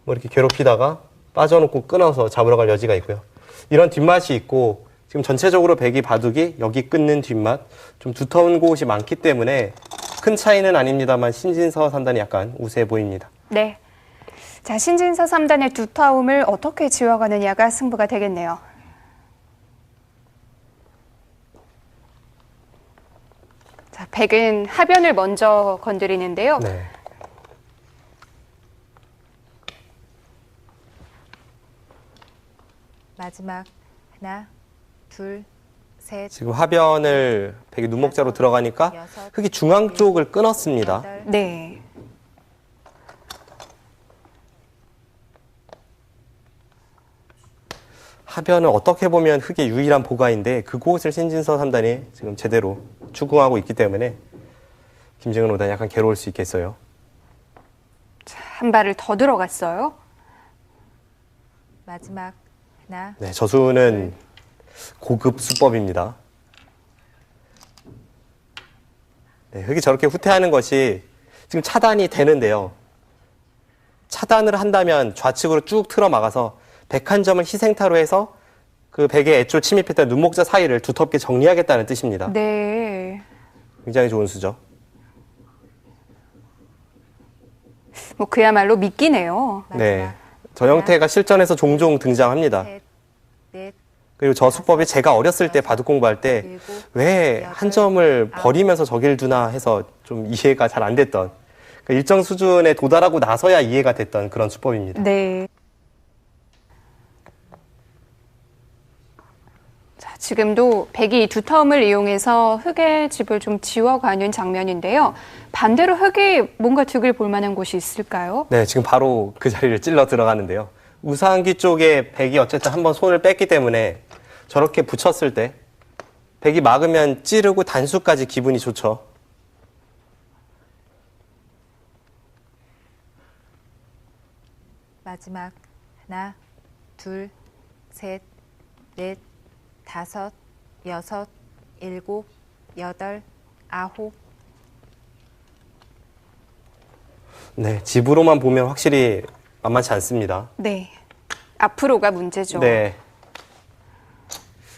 뭐 이렇게 괴롭히다가 빠져놓고 끊어서 잡으러 갈 여지가 있고요. 이런 뒷맛이 있고 지금 전체적으로 백이 바둑이 여기 끊는 뒷맛 좀 두터운 곳이 많기 때문에 큰 차이는 아닙니다만 신진서 3단이 약간 우세해 보입니다. 네. 자, 신진서 3단의 두터움을 어떻게 지워가느냐가 승부가 되겠네요. 자, 백은 하변을 먼저 건드리는데요. 네. 마지막 하나, 둘, 셋, 지금 하변을 백이 눈목자로 들어가니까 여섯, 흙이 중앙 쪽을 끊었습니다. 여덟, 네. 하변은 어떻게 보면 흙의 유일한 보가인데 그곳을 신진서 3단이 지금 제대로 추궁하고 있기 때문에 김정은 5단이 약간 괴로울 수 있겠어요. 자, 한 발을 더 들어갔어요. 마지막 하나, 네, 저수는 고급 수법입니다. 네, 흙이 저렇게 후퇴하는 것이 지금 차단이 되는데요. 차단을 한다면 좌측으로 쭉 틀어 막아서 백 한 점을 희생타로 해서 그 백의 애초 침입했던 눈목자 사이를 두텁게 정리하겠다는 뜻입니다. 네. 굉장히 좋은 수죠. 뭐 그야말로 미끼네요. 네, 저 형태가 실전에서 종종 등장합니다. 셋, 넷, 그리고 저 수법이 제가 어렸을 때 바둑 공부할 때 왜 한 점을 버리면서 저길 두나 해서 좀 이해가 잘 안 됐던 그러니까 일정 수준에 도달하고 나서야 이해가 됐던 그런 수법입니다. 네. 자, 지금도 백이 두터움을 이용해서 흙의 집을 좀 지워가는 장면인데요. 반대로 흙이 뭔가 득을 볼 만한 곳이 있을까요? 네, 지금 바로 그 자리를 찔러 들어가는데요. 우상기 쪽에 백이 어쨌든 한번 손을 뺐기 때문에 저렇게 붙였을 때 백이 막으면 찌르고 단수까지 기분이 좋죠. 마지막 하나, 둘, 셋, 넷, 다섯, 여섯, 일곱, 여덟, 아홉. 네, 집으로만 보면 확실히 만만치 않습니다. 네. 앞으로가 문제죠. 네.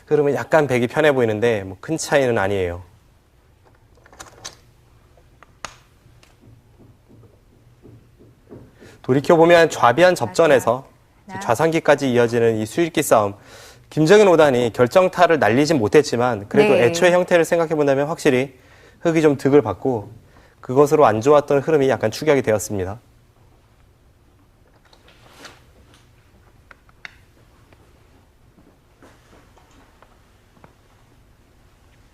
그러면 약간 백이 편해 보이는데 뭐 큰 차이는 아니에요. 돌이켜보면 좌비한 접전에서 좌상기까지 이어지는 이 수익기 싸움, 김정인 5단이 결정타를 날리진 못했지만 그래도 네. 애초의 형태를 생각해본다면 확실히 흙이 좀 득을 받고 그것으로 안 좋았던 흐름이 약간 축약이 되었습니다.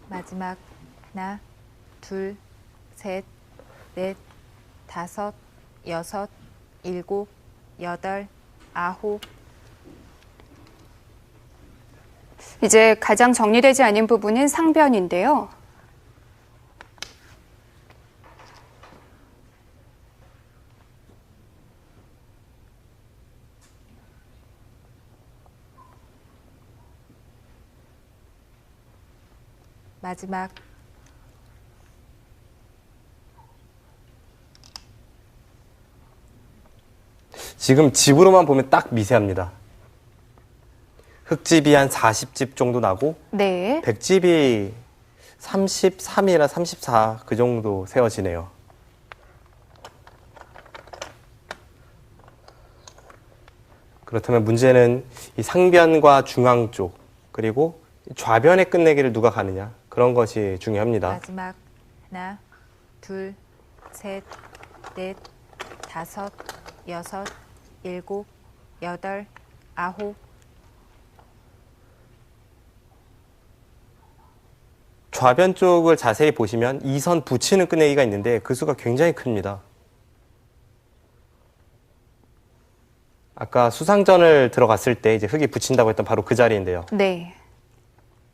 마지막 하나, 둘, 셋, 넷, 다섯, 여섯, 일곱, 여덟, 아홉. 이제 가장 정리되지 않은 부분은 상변인데요. 마지막 지금 집으로만 보면 딱 미세합니다. 흙집이 한 40집 정도 나고 네. 백집이 33이나 34 그 정도 세워지네요. 그렇다면 문제는 이 상변과 중앙 쪽 그리고 좌변의 끝내기를 누가 가느냐 그런 것이 중요합니다. 마지막 하나, 둘, 셋, 넷, 다섯, 여섯, 일곱, 여덟, 아홉. 좌변 쪽을 자세히 보시면 2선 붙이는 끝내기가 있는데 그 수가 굉장히 큽니다. 아까 수상전을 들어갔을 때 이제 흙이 붙인다고 했던 바로 그 자리인데요. 네.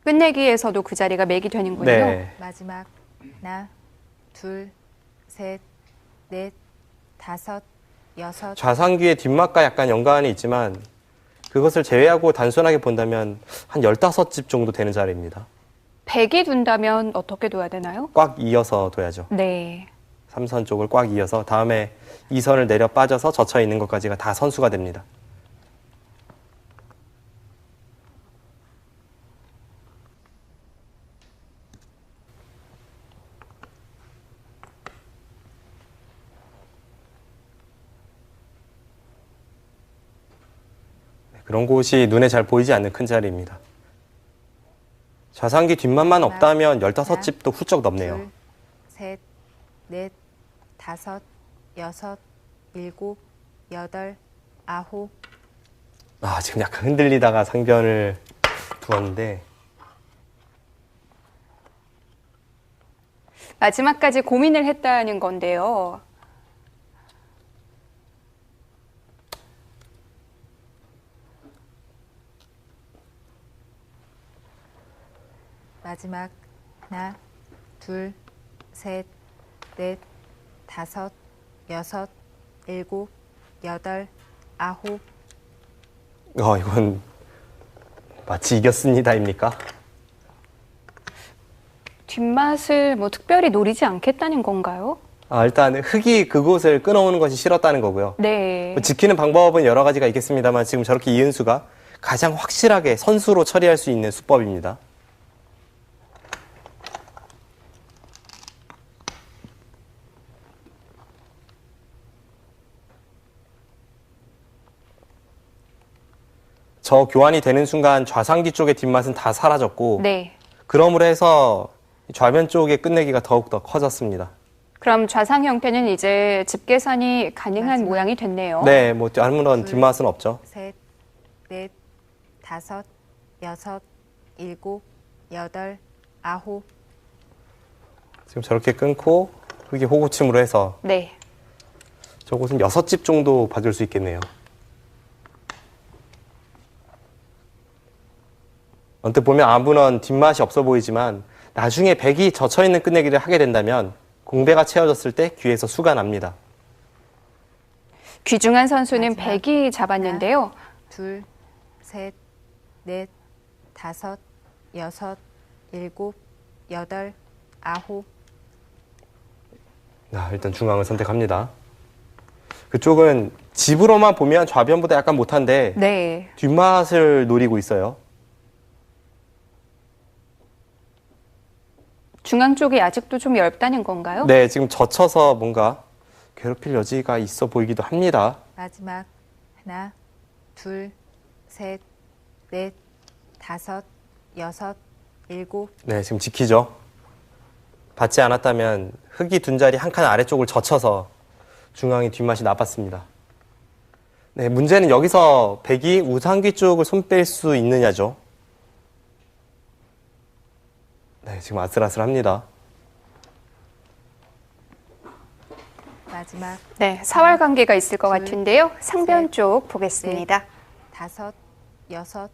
끝내기에서도 그 자리가 맥이 되는군요. 네. 마지막 하나, 둘, 셋, 넷, 다섯, 여섯. 좌상귀의 뒷막과 약간 연관이 있지만 그것을 제외하고 단순하게 본다면 한 15집 정도 되는 자리입니다. 백이 둔다면 어떻게 둬야 되나요? 꽉 이어서 둬야죠. 네. 3선 쪽을 꽉 이어서 다음에 2선을 내려 빠져서 젖혀 있는 것까지가 다 선수가 됩니다. 그런 곳이 눈에 잘 보이지 않는 큰 자리입니다. 좌상기 뒷만만 없다면 15집도 훌쩍 넘네요. 둘, 셋, 넷, 다섯, 여섯, 일곱, 여덟, 아홉. 아, 지금 약간 흔들리다가 상변을 두었는데 마지막까지 고민을 했다는 건데요. 마지막 하나, 둘, 셋, 넷, 다섯, 여섯, 일곱, 여덟, 아홉. 이건 마치 이겼습니다입니까? 뒷맛을 뭐 특별히 노리지 않겠다는 건가요? 일단 흙이 그곳을 끊어오는 것이 싫었다는 거고요. 네. 뭐 지키는 방법은 여러 가지가 있겠습니다만 지금 저렇게 이은수가 가장 확실하게 선수로 처리할 수 있는 수법입니다. 저 교환이 되는 순간 좌상기 쪽의 뒷맛은 다 사라졌고 네. 그러므로 해서 좌변 쪽의 끝내기가 더욱더 커졌습니다. 그럼 좌상 형태는 이제 집계산이 가능한 마지막. 모양이 됐네요. 네, 뭐 아무런 둘. 뒷맛은 없죠. 셋, 넷, 다섯, 여섯, 일곱, 여덟, 아홉. 지금 저렇게 끊고 흙이 호구침으로 해서 네. 저곳은 6집 정도 받을 수 있겠네요. 언뜻 보면 아무런 뒷맛이 없어 보이지만 나중에 백이 젖혀있는 끝내기를 하게 된다면 공배가 채워졌을 때 귀에서 수가 납니다. 귀중한 선수는 마지막. 백이 잡았는데요. 둘, 셋, 넷, 다섯, 여섯, 일곱, 여덟, 아홉. 일단 중앙을 선택합니다. 그쪽은 집으로만 보면 좌변보다 약간 못한데 네. 뒷맛을 노리고 있어요. 중앙 쪽이 아직도 좀 얇다는 건가요? 네, 지금 젖혀서 뭔가 괴롭힐 여지가 있어 보이기도 합니다. 마지막 하나, 둘, 셋, 넷, 다섯, 여섯, 일곱. 네, 지금 지키죠. 받지 않았다면 흙이 둔 자리 한 칸 아래쪽을 젖혀서 중앙이 뒷맛이 나빴습니다. 네, 문제는 여기서 백이 우상귀 쪽을 손 뺄 수 있느냐죠. 네, 지금 아슬아슬합니다. 마지막 네, 사활 관계가 있을 것 둘, 같은데요. 상변 셋, 쪽 보겠습니다. 다섯, 여섯,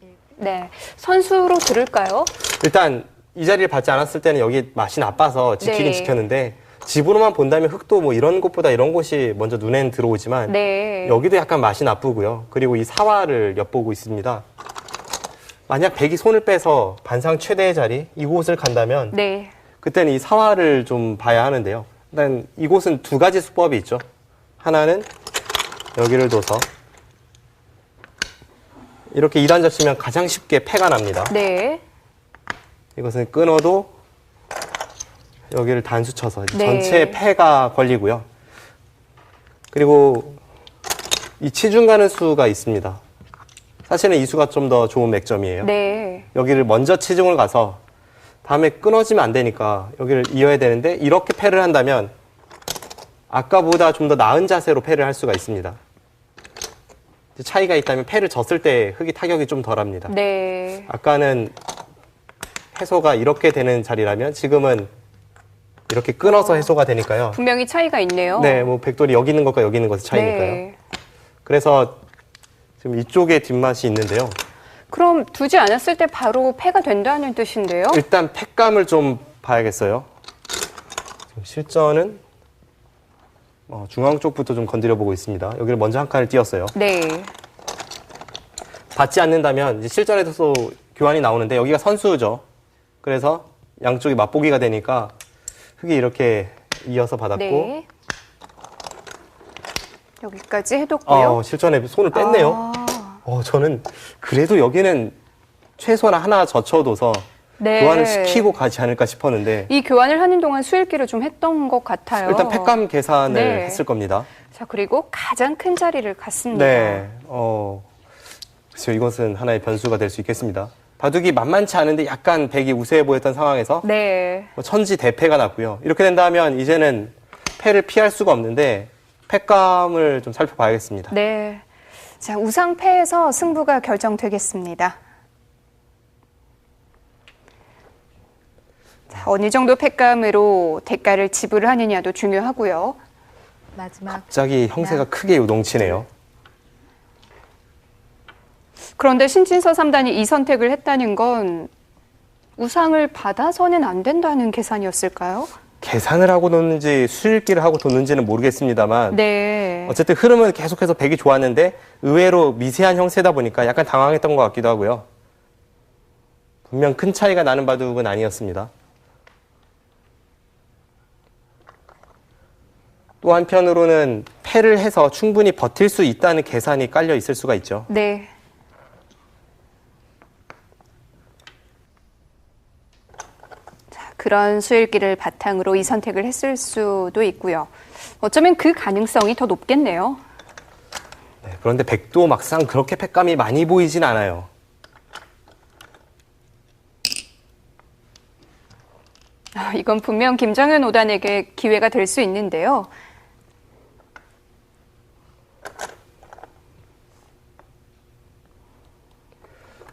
일곱. 네, 선수로 들을까요? 일단 이 자리를 받지 않았을 때는 여기 맛이 나빠서 지키긴 네. 지켰는데 집으로만 본다면 흙도 뭐 이런 곳보다 이런 곳이 먼저 눈에는 들어오지만 네. 여기도 약간 맛이 나쁘고요. 그리고 이 사활을 엿보고 있습니다. 만약 백이 손을 빼서 반상 최대의 자리 이곳을 간다면 네. 그때는 이 사활을 좀 봐야 하는데요. 일단 이곳은 두 가지 수법이 있죠. 하나는 여기를 둬서 이렇게 2단 젖히면 가장 쉽게 패가 납니다. 네. 이것은 끊어도 여기를 단수 쳐서 네. 전체에 패가 걸리고요. 그리고 이 치중 가는 수가 있습니다. 사실은 이 수가 좀 더 좋은 맥점이에요. 네. 여기를 먼저 치중을 가서 다음에 끊어지면 안 되니까 여기를 이어야 되는데 이렇게 패를 한다면 아까보다 좀 더 나은 자세로 패를 할 수가 있습니다. 차이가 있다면 패를 졌을 때 흙이 타격이 좀 덜합니다. 네. 아까는 해소가 이렇게 되는 자리라면 지금은 이렇게 끊어서 해소가 되니까요. 분명히 차이가 있네요. 네, 뭐 백돌이 여기 있는 것과 여기 있는 것의 차이니까요. 네. 그래서 지금 이쪽에 뒷맛이 있는데요. 그럼 두지 않았을 때 바로 패가 된다는 뜻인데요? 일단 팩감을 좀 봐야겠어요. 지금 실전은 중앙 쪽부터 좀 건드려 보고 있습니다. 여기를 먼저 한 칸을 띄웠어요. 네. 받지 않는다면 이제 실전에서 교환이 나오는데 여기가 선수죠. 그래서 양쪽이 맛보기가 되니까 흙이 이렇게 이어서 받았고 네. 여기까지 해뒀고요. 실전에 손을 뺐네요. 아, 저는 그래도 여기는 최소한 하나 젖혀둬서 네. 교환을 시키고 가지 않을까 싶었는데 이 교환을 하는 동안 수일기를 좀 했던 것 같아요. 일단 팩감 계산을 네. 했을 겁니다. 자, 그리고 가장 큰 자리를 갔습니다. 네, 그렇죠. 이것은 하나의 변수가 될 수 있겠습니다. 바둑이 만만치 않은데 약간 백이 우세해 보였던 상황에서 네. 천지 대패가 났고요. 이렇게 된다면 이제는 패를 피할 수가 없는데 팩감을 좀 살펴봐야겠습니다. 네. 자, 우상패에서 승부가 결정되겠습니다. 자, 어느 정도 팩감으로 대가를 지불을 하느냐도 중요하고요. 마지막 갑자기 형세가 크게 요동치네요. 그런데 신진서 3단이 이 선택을 했다는 건 우상을 받아서는 안 된다는 계산이었을까요? 계산을 하고 놓는지 수일기를 하고 뒀는지는 모르겠습니다만 네. 어쨌든 흐름은 계속해서 백이 좋았는데 의외로 미세한 형세다 보니까 약간 당황했던 것 같기도 하고요. 분명 큰 차이가 나는 바둑은 아니었습니다. 또 한편으로는 패를 해서 충분히 버틸 수 있다는 계산이 깔려 있을 수가 있죠. 네. 자, 그런 수일기를 바탕으로 이 선택을 했을 수도 있고요. 어쩌면 그 가능성이 더 높겠네요. 네, 그런데 백도 막상 그렇게 패감이 많이 보이진 않아요. 이건 분명 김정현 5단에게 기회가 될 수 있는데요.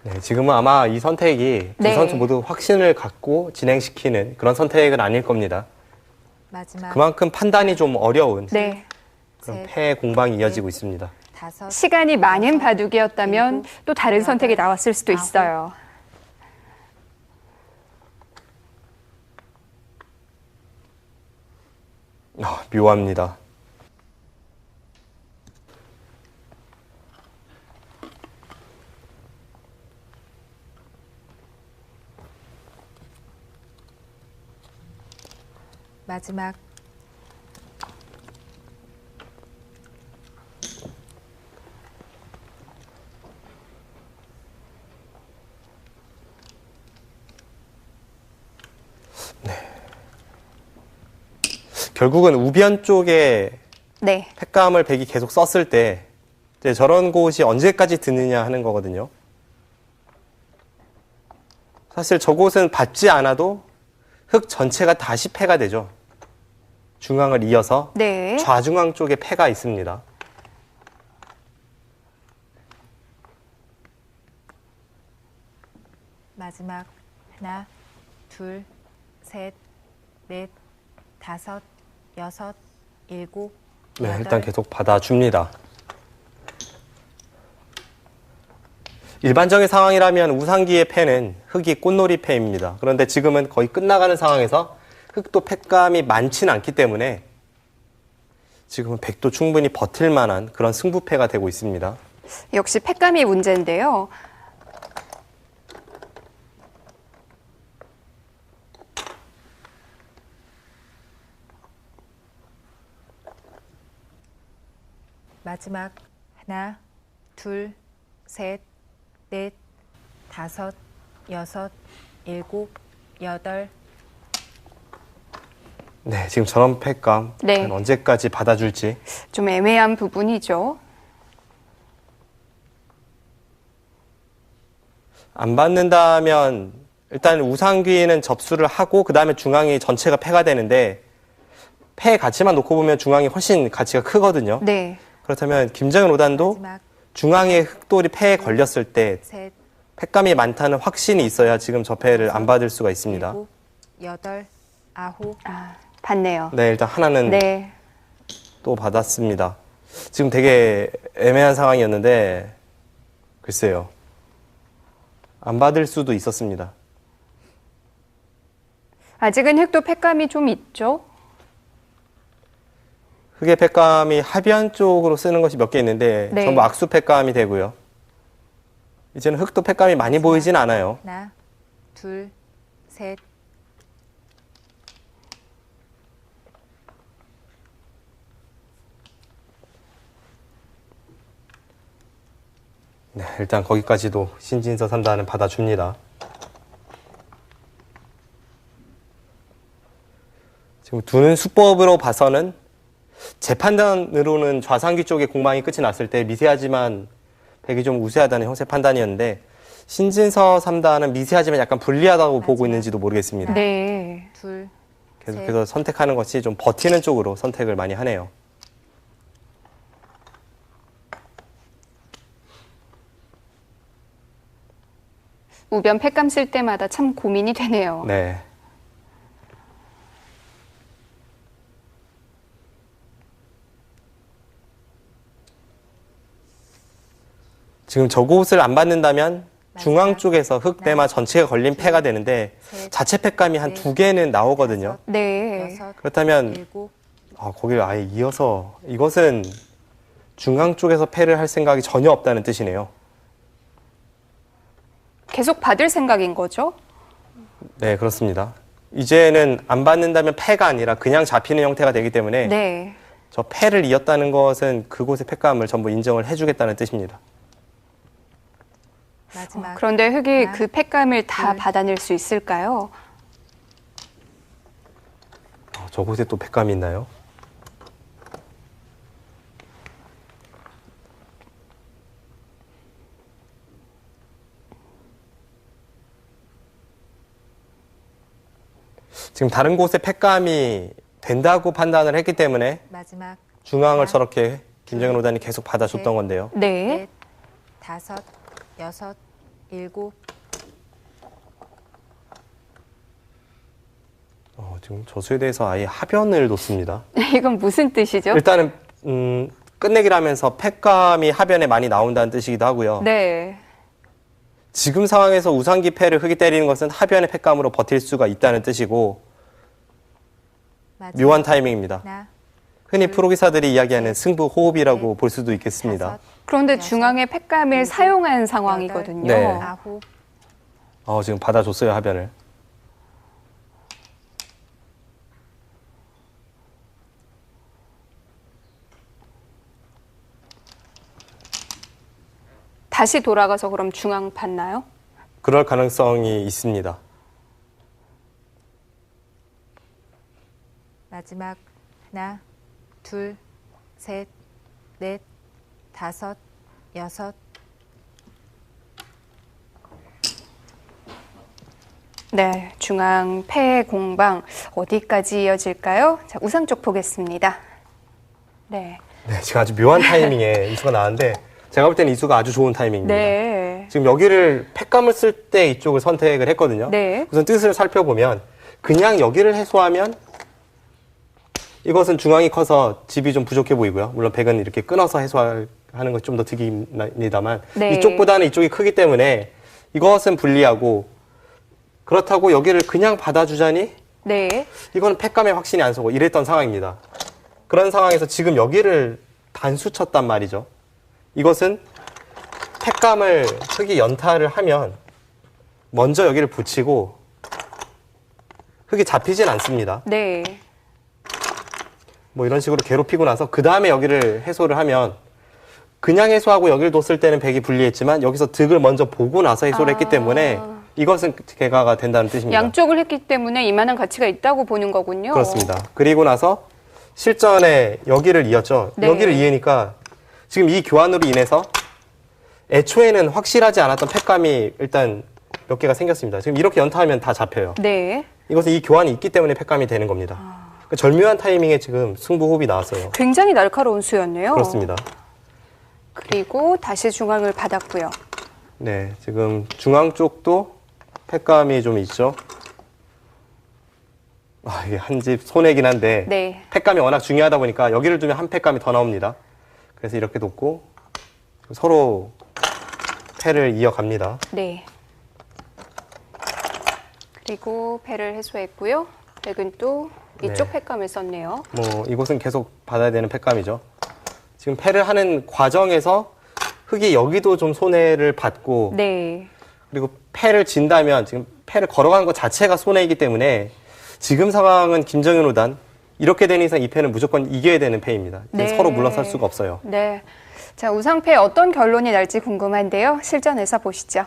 네, 지금은 아마 이 선택이 두 네. 선수 모두 확신을 갖고 진행시키는 그런 선택은 아닐 겁니다. 마지막 그만큼 판단이 좀 어려운 네. 그런 셋, 패 공방이 이어지고 있습니다. 다섯, 시간이 많은 여섯, 바둑이었다면 일곱, 또 다른 선택이 여덟, 나왔을 수도 아홉. 있어요. 묘합니다. 마지막 결국은 우변 쪽에 네. 팩감을 백이 계속 썼을 때 이제 저런 곳이 언제까지 드느냐 하는 거거든요. 사실 저곳은 받지 않아도 흙 전체가 다시 패가 되죠. 중앙을 이어서 네. 좌중앙 쪽에 패가 있습니다. 마지막 하나, 둘, 셋, 넷, 다섯, 여섯, 일곱, 네, 여덟. 일단 계속 받아줍니다. 일반적인 상황이라면 우상기의 패는 흙이 꽃놀이 패입니다. 그런데 지금은 거의 끝나가는 상황에서 흙도 팩감이 많지는 않기 때문에 지금은 백도 충분히 버틸 만한 그런 승부패가 되고 있습니다. 역시 팩감이 문제인데요. 마지막 하나, 둘, 셋, 넷, 다섯, 여섯, 일곱, 여덟. 네, 지금 저런 팩감 네. 언제까지 받아줄지. 좀 애매한 부분이죠. 안 받는다면 일단 우상귀는 접수를 하고 그 다음에 중앙이 전체가 패가 되는데 패 가치만 놓고 보면 중앙이 훨씬 가치가 크거든요. 네. 그렇다면 김정은 5단도 마지막 중앙에 흙돌이 패에 걸렸을 때 셋, 팩감이 많다는 확신이 있어야 지금 저 패를 안 받을 수가 있습니다. 일곱, 여덟, 아홉. 아, 받네요. 네, 일단 하나는 네. 또 받았습니다. 지금 되게 애매한 상황이었는데 글쎄요. 안 받을 수도 있었습니다. 아직은 흙도 팩감이 좀 있죠. 흙의 팩감이 하변 쪽으로 쓰는 것이 몇 개 있는데 네. 전부 악수 팩감이 되고요. 이제는 흙도 팩감이 많이 보이진 않아요. 하나, 둘, 셋, 네, 일단 거기까지도 신진서 3단은 받아줍니다. 지금 두는 수법으로 봐서는 제 판단으로는 좌상귀 쪽에 공방이 끝이 났을 때 미세하지만 백이 좀 우세하다는 형세 판단이었는데 신진서 3단은 미세하지만 약간 불리하다고 보고 있는지도 모르겠습니다. 네. 둘, 계속해서 선택하는 것이 좀 버티는 쪽으로 선택을 많이 하네요. 우변 팩감 쓸 때마다 참 고민이 되네요. 네. 지금 저곳을 안 받는다면 중앙 쪽에서 흙대마 전체가 걸린 패가 되는데 셋, 자체 팩감이 한 두 개는 나오거든요. 네. 여섯, 그렇다면 일곱, 거기를 아예 이어서 이것은 중앙 쪽에서 패를 할 생각이 전혀 없다는 뜻이네요. 계속 받을 생각인 거죠? 네, 그렇습니다. 이제는 안 받는다면 패가 아니라 그냥 잡히는 형태가 되기 때문에 네. 저 패를 이었다는 것은 그곳의 팩감을 전부 인정을 해주겠다는 뜻입니다. 마지막 그런데 흙이 하나, 그 팩감을 다 둘. 받아낼 수 있을까요? 저곳에 또 팩감이 있나요? 지금 다른 곳에 팩감이 된다고 판단을 했기 때문에 마지막 중앙을 하나, 저렇게 김정은 5단이 계속 받아줬던 건데요. 네. 넷, 다섯, 여섯, 일곱, 지금 저수에 대해서 아예 하변을 놓습니다. 이건 무슨 뜻이죠? 일단은 끝내기를 하면서 팩감이 하변에 많이 나온다는 뜻이기도 하고요. 네. 지금 상황에서 우상기 패를 흙이 때리는 것은 하변의 팩감으로 버틸 수가 있다는 뜻이고 묘한 타이밍입니다. 흔히 프로기사들이 이야기하는 승부 호흡이라고 볼 수도 있겠습니다. 그런데 중앙에 팩감을 사용한 상황이거든요. 네. 지금 받아줬어요, 하변을. 다시 돌아가서 그럼 중앙 봤나요? 그럴 가능성이 있습니다. 마지막 하나, 둘, 셋, 넷, 다섯, 여섯. 네, 중앙 패 공방 어디까지 이어질까요? 자, 우상 쪽 보겠습니다. 네. 네, 지금 아주 묘한 타이밍에 이수가 나왔는데 제가 볼 때는 이수가 아주 좋은 타이밍입니다. 네. 지금 여기를 팩감을 쓸 때 이쪽을 선택을 했거든요. 네. 우선 뜻을 살펴보면 그냥 여기를 해소하면 이것은 중앙이 커서 집이 좀 부족해 보이고요. 물론 백은 이렇게 끊어서 해소하는 것이 좀 더 득입니다만 네. 이쪽보다는 이쪽이 크기 때문에 이것은 불리하고 그렇다고 여기를 그냥 받아주자니 네. 이거는 팩감에 확신이 안 서고 이랬던 상황입니다. 그런 상황에서 지금 여기를 단수 쳤단 말이죠. 이것은 팩감을 흙이 연타를 하면 먼저 여기를 붙이고 흙이 잡히진 않습니다. 네. 뭐 이런 식으로 괴롭히고 나서 그 다음에 여기를 해소를 하면 그냥 해소하고 여기를 뒀을 때는 백이 불리했지만 여기서 득을 먼저 보고 나서 해소를 했기 때문에 이것은 개가가 된다는 뜻입니다. 양쪽을 했기 때문에 이만한 가치가 있다고 보는 거군요. 그렇습니다. 그리고 나서 실전에 여기를 이었죠. 네. 여기를 이으니까 지금 이 교환으로 인해서 애초에는 확실하지 않았던 팩감이 일단 몇 개가 생겼습니다. 지금 이렇게 연타하면 다 잡혀요. 네. 이것은 이 교환이 있기 때문에 팩감이 되는 겁니다. 그러니까 절묘한 타이밍에 지금 승부 호흡이 나왔어요. 굉장히 날카로운 수였네요. 그렇습니다. 그리고 다시 중앙을 받았고요. 네, 지금 중앙 쪽도 팩감이 좀 있죠. 이게 한 집 손해긴 한데 네. 팩감이 워낙 중요하다 보니까 여기를 두면 한 팩감이 더 나옵니다. 그래서 이렇게 놓고 서로 패를 이어갑니다. 네. 그리고 패를 해소했고요. 백은 또 이쪽 네. 팩감을 썼네요. 뭐 이곳은 계속 받아야 되는 팩감이죠. 지금 패를 하는 과정에서 흙이 여기도 좀 손해를 받고 네. 그리고 패를 진다면 지금 패를 걸어가는 것 자체가 손해이기 때문에 지금 상황은 김정현 후단 이렇게 되는 이상 이 패는 무조건 이겨야 되는 패입니다. 네. 서로 물러설 수가 없어요. 네. 자, 우상패 어떤 결론이 날지 궁금한데요. 실전에서 보시죠.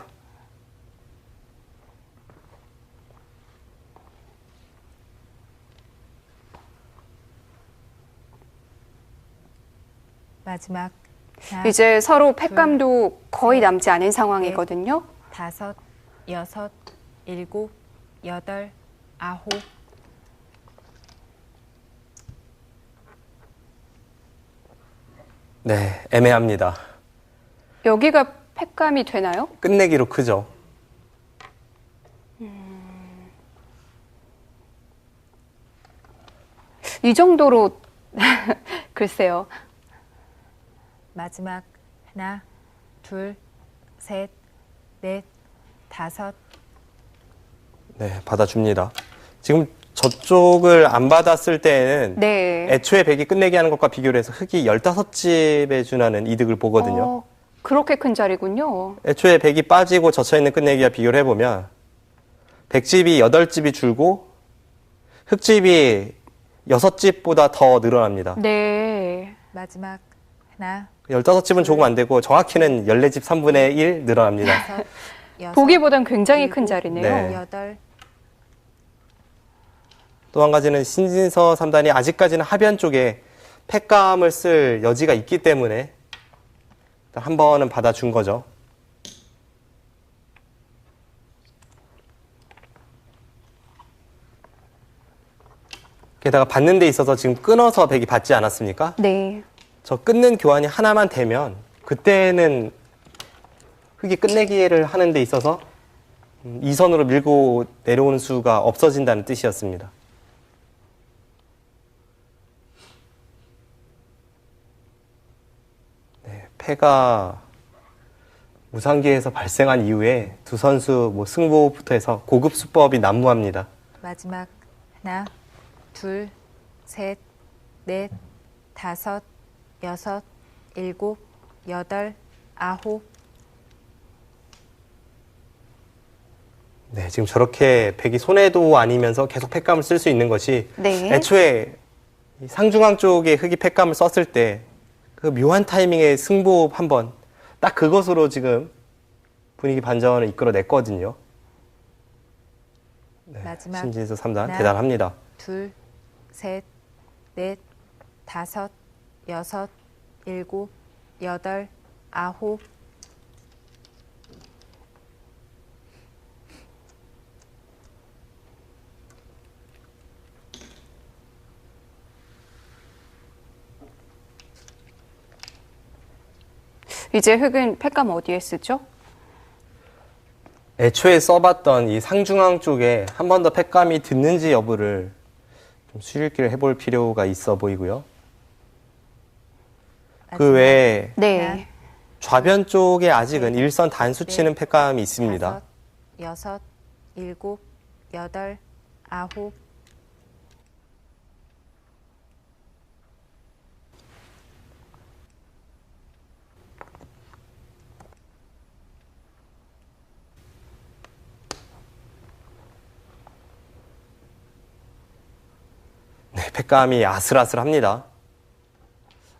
마지막 하나, 이제 서로 팩감도 거의 남지 않은 상황이거든요. 다섯, 여섯, 일곱, 여덟, 아홉. 네, 애매합니다. 여기가 팩감이 되나요? 끝내기로 크죠. 이 정도로 글쎄요. 마지막 하나, 둘, 셋, 넷, 다섯. 네, 받아줍니다. 지금 저쪽을 안 받았을 때는 네. 애초에 백이 끝내기 하는 것과 비교를 해서 흙이 15집에 준하는 이득을 보거든요. 그렇게 큰 자리군요. 애초에 백이 빠지고 젖혀있는 끝내기와 비교를 해보면 백집이 8집이 줄고 흙집이 6집보다 더 늘어납니다. 네. 마지막 하나, 15집은 조금 안 되고 정확히는 14집 3분의 1 늘어납니다. 다섯, 여섯, 보기보단 굉장히 큰 일곱, 자리네요. 네. 여덟. 또 한 가지는 신진서 3단이 아직까지는 하변 쪽에 팩감을 쓸 여지가 있기 때문에 한 번은 받아준 거죠. 게다가 받는 데 있어서 지금 끊어서 백이 받지 않았습니까? 네. 저 끊는 교환이 하나만 되면 그때는 흙이 끝내기를 하는 데 있어서 2선으로 밀고 내려오는 수가 없어진다는 뜻이었습니다. 패가 무상기에서 발생한 이후에 두 선수 승부부터 해서 고급 수법이 난무합니다. 마지막 하나, 둘, 셋, 넷, 다섯, 여섯, 일곱, 여덟, 아홉. 네, 지금 저렇게 백이 손해도 아니면서 계속 팩감을 쓸 수 있는 것이 네. 애초에 이 상중앙 쪽에 흑이 팩감을 썼을 때 그 묘한 타이밍에 승부 한번 딱 그것으로 지금 분위기 반전을 이끌어냈거든요. 네, 마지막 신진수 3단 하나, 대단합니다. 둘, 셋, 넷, 다섯, 여섯, 일곱, 여덟, 아홉. 이제 흑은 팩감 어디에 쓰죠? 애초에 써봤던 이 상중앙 쪽에 한 번 더 팩감이 듣는지 여부를 좀 수일기를 해볼 필요가 있어 보이고요. 그 외에 네. 좌변 쪽에 아직은 일선 단수 치는 팩감이 있습니다. 다섯, 여섯, 일곱, 여덟, 아홉. 네, 팩감이 아슬아슬합니다.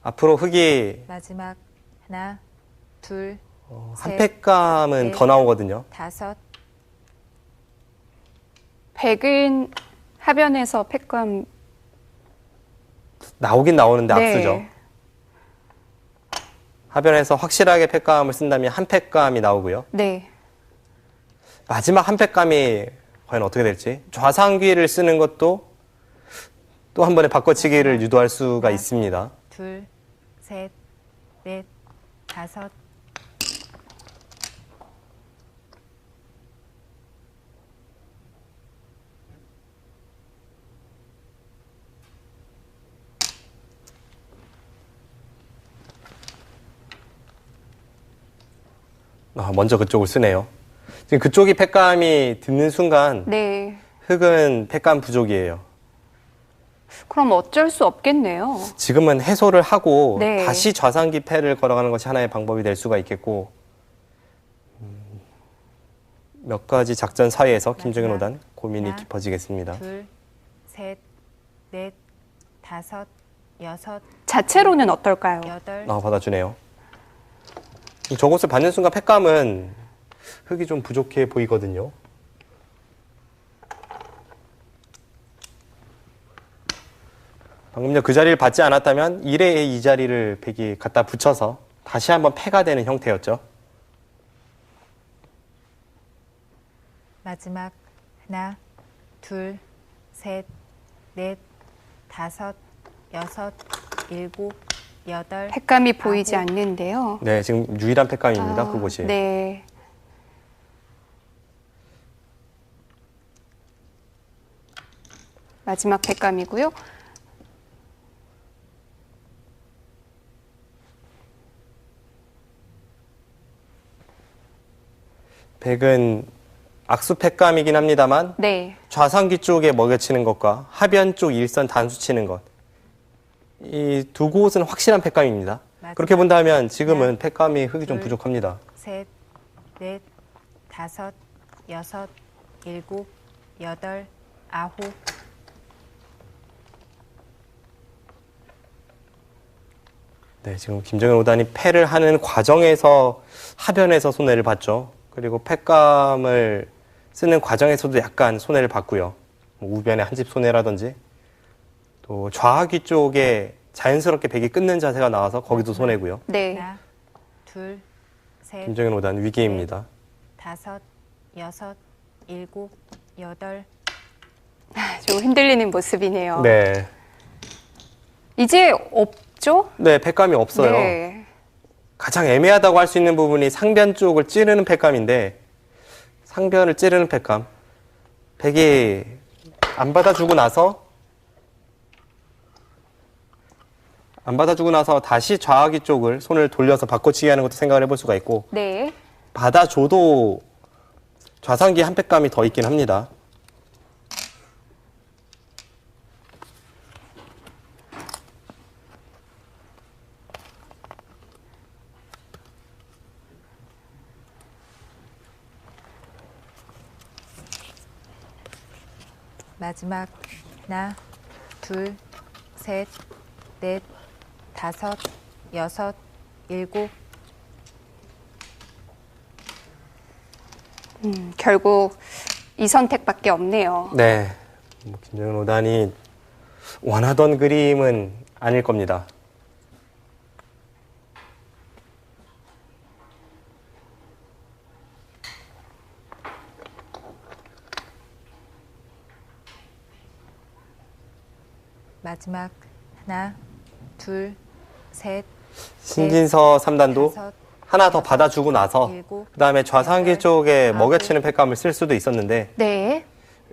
앞으로 흑이 마지막 하나, 둘, 한 셋, 팩감은 넷, 더 나오거든요. 다섯. 백은 하변에서 팩감 나오긴 나오는데 네. 악수죠. 하변에서 확실하게 팩감을 쓴다면 한 팩감이 나오고요. 네. 마지막 한 팩감이 과연 어떻게 될지. 좌상귀를 쓰는 것도 또 한 번의 바꿔치기를 유도할 수가 하나, 있습니다. 둘, 셋, 넷, 다섯. 먼저 그쪽을 쓰네요. 지금 그쪽이 팩감이 듣는 순간 네. 흑은 팩감 부족이에요. 그럼 어쩔 수 없겠네요. 지금은 해소를 하고 네. 다시 좌상기 패를 걸어가는 것이 하나의 방법이 될 수가 있겠고 몇 가지 작전 사이에서 김정현 마지막. 5단 고민이 하나, 깊어지겠습니다. 둘, 셋, 넷, 다섯, 여섯, 자체로는 어떨까요? 여덟. 받아주네요. 저것을 받는 순간 팩감은 흑이 좀 부족해 보이거든요. 방금 전 그 자리를 받지 않았다면 1회에 이 자리를 백이 갖다 붙여서 다시 한번 패가 되는 형태였죠. 마지막 하나, 둘, 셋, 넷, 다섯, 여섯, 일곱, 여덟. 팩감이 보이지 아홉. 않는데요. 네, 지금 유일한 팩감입니다. 그곳이. 네. 마지막 팩감이고요. 백은 악수 팩감이긴 합니다만 네. 좌상귀 쪽에 먹여치는 것과 하변 쪽 일선 단수 치는 것. 이 두 곳은 확실한 팩감입니다. 맞아요. 그렇게 본다면 지금은 하나, 팩감이 흑이 좀 둘, 부족합니다. 셋, 넷, 다섯, 여섯, 일곱, 여덟, 아홉. 네, 지금 김정현 5단이 패를 하는 과정에서 하변에서 손해를 봤죠. 그리고 팩감을 쓰는 과정에서도 약간 손해를 봤고요. 우변의 한 집 손해라든지 또 좌하귀 쪽에 자연스럽게 백이 끊는 자세가 나와서 거기도 손해고요. 네. 하나, 둘, 셋, 김정현 5단 위기입니다. 다섯, 여섯, 일곱, 여덟. 좀 흔들리는 모습이네요. 네. 이제 없죠? 네, 팩감이 없어요. 네. 가장 애매하다고 할 수 있는 부분이 상변 쪽을 찌르는 팩감인데 상변을 찌르는 팩감. 백이 안 받아주고 나서 안 받아주고 나서 다시 좌하기 쪽을 손을 돌려서 바꿔치기 하는 것도 생각을 해볼 수가 있고 네. 받아줘도 좌상기 한 팩감이 더 있긴 합니다. 마지막 하나, 둘, 셋, 넷, 다섯, 여섯, 일곱. 결국 이 선택밖에 없네요. 네, 김정은 5단이 원하던 그림은 아닐 겁니다. 마지막 하나, 둘, 셋, 신진서 3단도 다섯, 하나 더 받아주고 나서 일곱, 그다음에 좌상기 여덟, 쪽에 아홉. 먹여치는 팩감을 쓸 수도 있었는데 네.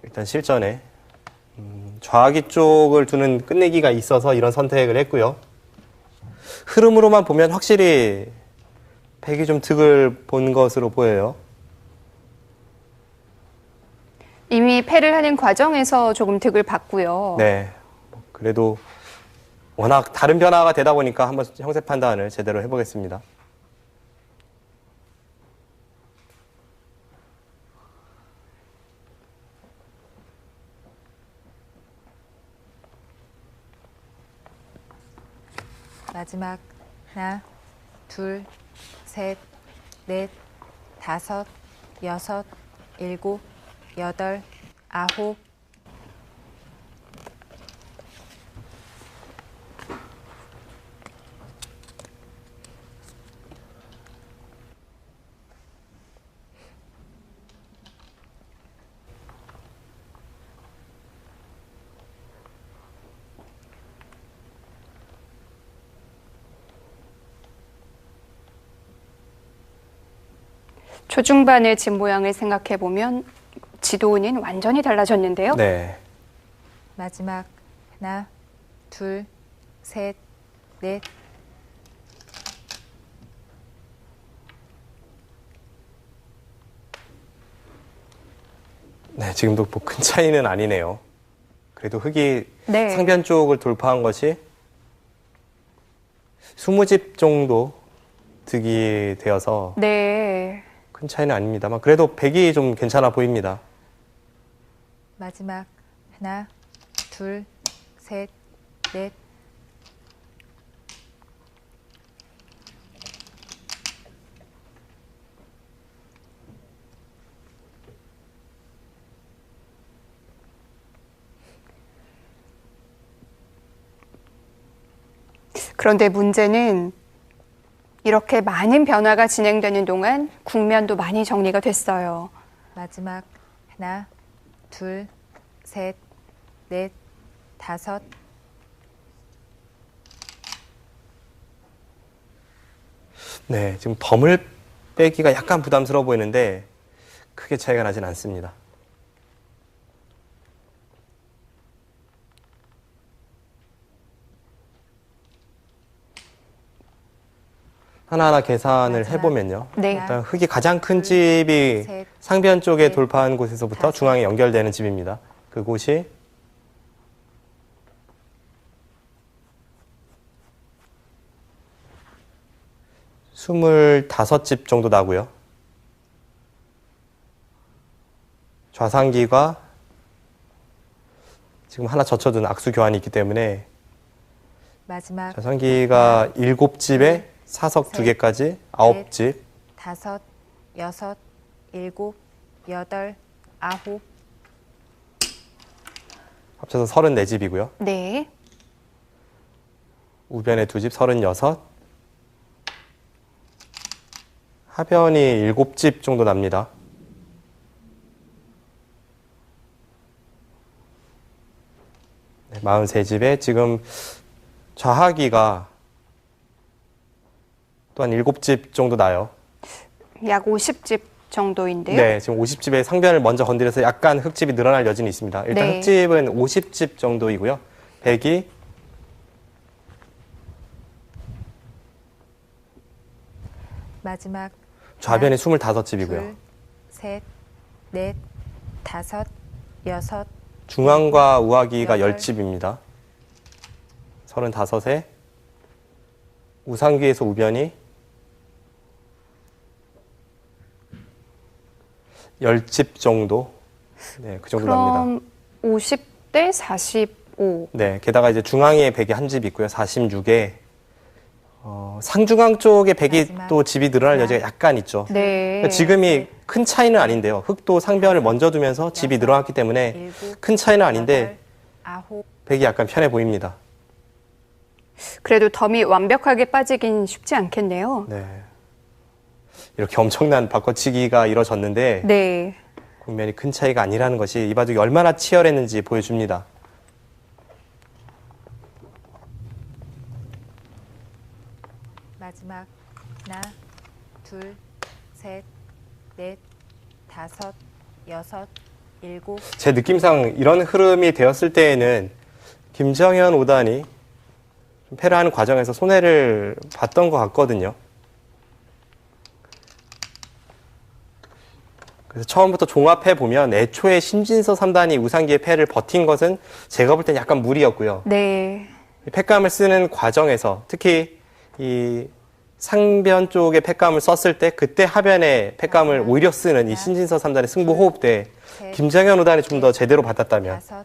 일단 실전에 좌하기 쪽을 두는 끝내기가 있어서 이런 선택을 했고요. 흐름으로만 보면 확실히 백이 좀 득을 본 것으로 보여요. 이미 패를 하는 과정에서 조금 득을 봤고요. 네, 그래도 워낙 다른 변화가 되다 보니까 한번 형세 판단을 제대로 해보겠습니다. 마지막 하나, 둘, 셋, 넷, 다섯, 여섯, 일곱, 여덟, 아홉. 초중반의 집 모양을 생각해 보면 지도는 완전히 달라졌는데요. 네, 마지막 하나, 둘, 셋, 넷. 네, 지금도 뭐 큰 차이는 아니네요. 그래도 흙이 네. 상변 쪽을 돌파한 것이 20집 정도 득이 되어서 네. 큰 차이는 아닙니다만 그래도 백이 좀 괜찮아 보입니다. 마지막 하나, 둘, 셋, 넷. 그런데 문제는 이렇게 많은 변화가 진행되는 동안 국면도 많이 정리가 됐어요. 마지막 하나, 둘, 셋, 넷, 다섯. 네, 지금 덤을 빼기가 약간 부담스러워 보이는데 크게 차이가 나진 않습니다. 하나하나 계산을 마지막. 해보면요. 네. 일단 흙이 가장 큰 집이 셋, 상변 쪽에 넷, 돌파한 곳에서부터 다섯. 중앙에 연결되는 집입니다. 그곳이 25집 정도 나고요. 좌상기가 지금 하나 젖혀둔 악수 교환이 있기 때문에 마지막 좌상기가 7집에 사석 셋, 2개까지 9집. 다섯, 여섯, 일곱, 여덟, 아홉. 합쳐서 34집이고요. 네. 우변에 2집 36. 하변이 7집 정도 납니다. 네, 43집에 지금 좌하기가 또한 7집 정도 나요. 약 50집 정도인데요. 네, 지금 50집의 상변을 먼저 건드려서 약간 흙집이 늘어날 여지는 있습니다. 일단 네. 흙집은 50집 정도이고요. 백이 마지막 좌변이 25집이고요. 둘, 셋, 넷, 다섯, 여섯, 중앙과 우하기가 여덟. 10집입니다. 35에 우상귀에서 우변이 10집 정도. 네, 그 정도 납니다. 그럼 50대 45. 네, 게다가 이제 중앙에 100이 한 집 있고요. 46에 상중앙 쪽에 100이 마지막. 또 집이 늘어날 여지가 약간 있죠. 네. 그러니까 지금이 큰 차이는 아닌데요. 흑도 상변을 먼저 두면서 집이 늘어났기 때문에 일곱, 큰 차이는 아닌데 여덟, 아홉. 100이 약간 편해 보입니다. 그래도 덤이 완벽하게 빠지긴 쉽지 않겠네요. 네. 이렇게 엄청난 바꿔치기가 이뤄졌는데 네. 국면이 큰 차이가 아니라는 것이 이 바둑이 얼마나 치열했는지 보여줍니다. 마지막 하나, 둘, 셋, 넷, 다섯, 여섯, 일곱. 제 느낌상 이런 흐름이 되었을 때에는 김정현 5단이 패를 과정에서 손해를 봤던 것 같거든요. 그래서 처음부터 종합해 보면 애초에 신진서 3단이 우상기의 패를 버틴 것은 제가 볼 땐 약간 무리였고요. 네. 패감을 쓰는 과정에서 특히 이 상변 쪽에 패감을 썼을 때 그때 하변에 패감을 오히려 쓰는 이 신진서 3단의 승부 호흡 때 김정현 5단이 좀 더 제대로 받았다면 다섯,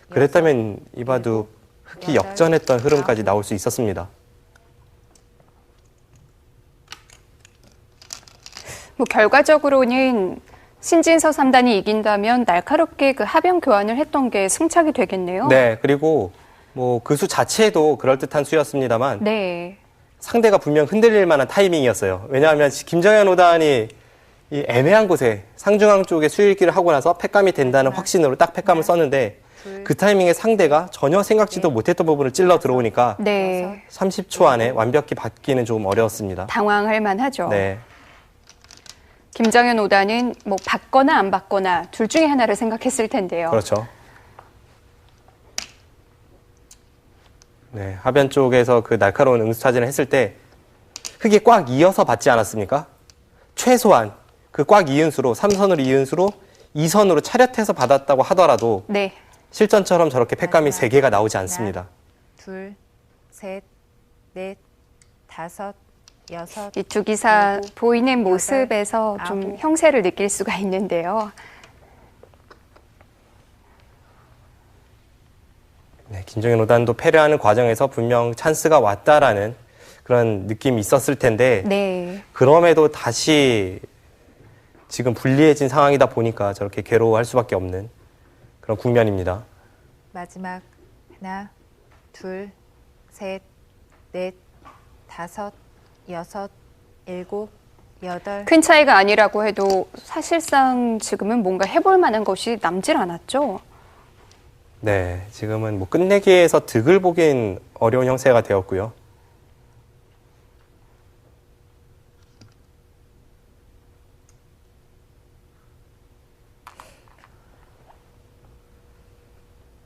그랬다면 이 바둑 흑이 역전했던 흐름까지 나올 수 있었습니다. 뭐 결과적으로는 신진서 3단이 이긴다면 날카롭게 그 하변 교환을 했던 게 승착이 되겠네요. 네, 그리고 뭐 그 수 자체도 그럴듯한 수였습니다만 네. 상대가 분명 흔들릴 만한 타이밍이었어요. 왜냐하면 김정현 5단이 이 애매한 곳에 상중앙 쪽에 수일기를 하고 나서 패감이 된다는 확신으로 딱 패감을 썼는데 그 타이밍에 상대가 전혀 생각지도 못했던 부분을 찔러 들어오니까 네. 30초 안에 완벽히 받기는 조금 어려웠습니다. 당황할 만하죠. 네. 김정현 5단은 뭐 받거나 안 받거나 둘 중에 하나를 생각했을 텐데요. 그렇죠. 네, 하변 쪽에서 그 날카로운 응수타진을 했을 때 흑이 꽉 이어서 받지 않았습니까? 최소한 그 꽉 이은 수로 3선으로 이은 수로 2선으로 차렷해서 받았다고 하더라도 네. 실전처럼 저렇게 패감이 마지막 3개가 나오지 않습니다. 둘, 셋, 넷, 다섯, 여섯. 이 두 기사 일곱, 보이는 모습에서 여덟, 좀 아홉. 형세를 느낄 수가 있는데요. 네, 김정현 5단도 패배하는 과정에서 분명 찬스가 왔다라는 그런 느낌이 있었을 텐데 네. 그럼에도 다시 지금 불리해진 상황이다 보니까 저렇게 괴로워할 수밖에 없는 그런 국면입니다. 마지막 하나, 둘, 셋, 넷, 다섯, 여섯, 일곱, 여덟. 큰 차이가 아니라고 해도 사실상 지금은 뭔가 해볼 만한 것이 남질 않았죠. 네, 지금은 뭐 끝내기에서 득을 보긴 어려운 형세가 되었고요.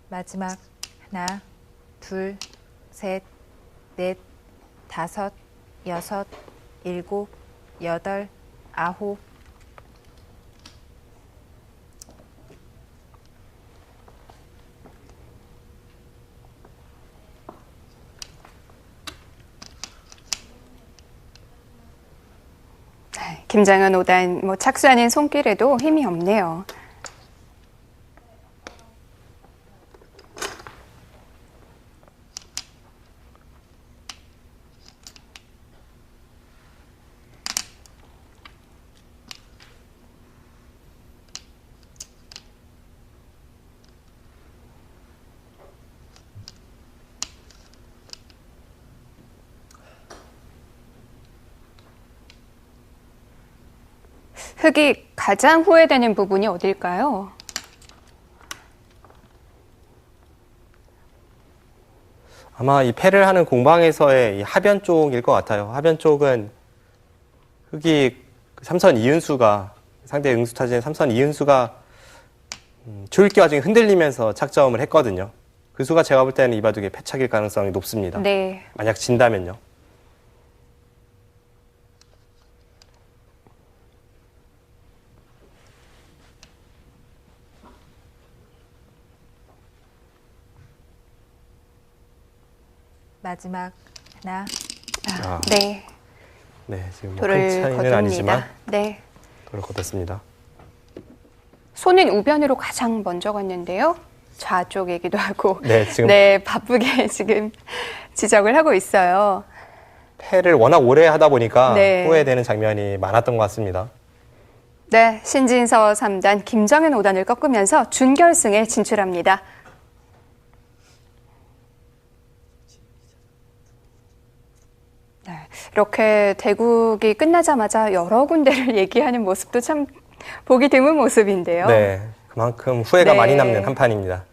마지막 하나, 둘, 셋, 넷, 다섯, 여섯, 일곱, 여덟, 아홉. 김정현 5단 뭐 착수하는 손길에도 힘이 없네요. 흑이 가장 후회되는 부분이 어딜까요? 아마 이 패를 하는 공방에서의 이 하변 쪽일 것 같아요. 하변 쪽은 흑이 3선 이은수가 상대 응수타진 3선 이은수가 초읽기 와중에 흔들리면서 착점을 했거든요. 그 수가 제가 볼 때는 이 바둑의 패착일 가능성이 높습니다. 네. 만약 진다면요. 마지막 하나. 네. 네, 지금 큰 돌을 차이는 거둡니다. 아니지만 네. 돌을 거뒀습니다. 손은 우변으로 가장 먼저 갔는데요. 좌쪽이기도 하고. 네, 지금 네, 바쁘게 지금 지적을 하고 있어요. 패를 워낙 오래 하다 보니까 네. 후회되는 장면이 많았던 것 같습니다. 네, 신진서 3단 김정현 5단을 꺾으면서 준결승에 진출합니다. 네, 이렇게 대국이 끝나자마자 여러 군데를 얘기하는 모습도 참 보기 드문 모습인데요. 네, 그만큼 후회가 네. 많이 남는 한 판입니다.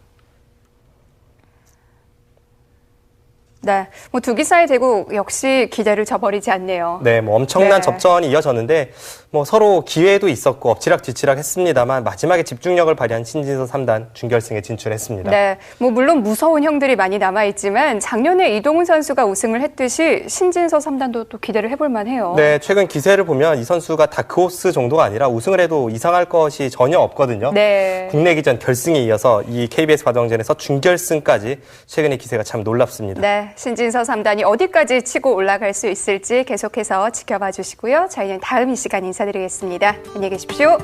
네, 뭐 두 기사의 대국 역시 기대를 저버리지 않네요. 네, 뭐 엄청난 네. 접전이 이어졌는데 뭐 서로 기회도 있었고 엎치락뒤치락 했습니다만 마지막에 집중력을 발휘한 신진서 3단 준결승에 진출했습니다. 네, 뭐 물론 무서운 형들이 많이 남아있지만 작년에 이동훈 선수가 우승을 했듯이 신진서 3단도 또 기대를 해볼 만해요. 네, 최근 기세를 보면 이 선수가 다크호스 정도가 아니라 우승을 해도 이상할 것이 전혀 없거든요. 네. 국내 기전 결승에 이어서 이 KBS 과정전에서 준결승까지 최근의 기세가 참 놀랍습니다. 네, 신진서 3단이 어디까지 치고 올라갈 수 있을지 계속해서 지켜봐 주시고요. 저희는 다음 이 시간 인사드리겠습니다. 안녕히 계십시오.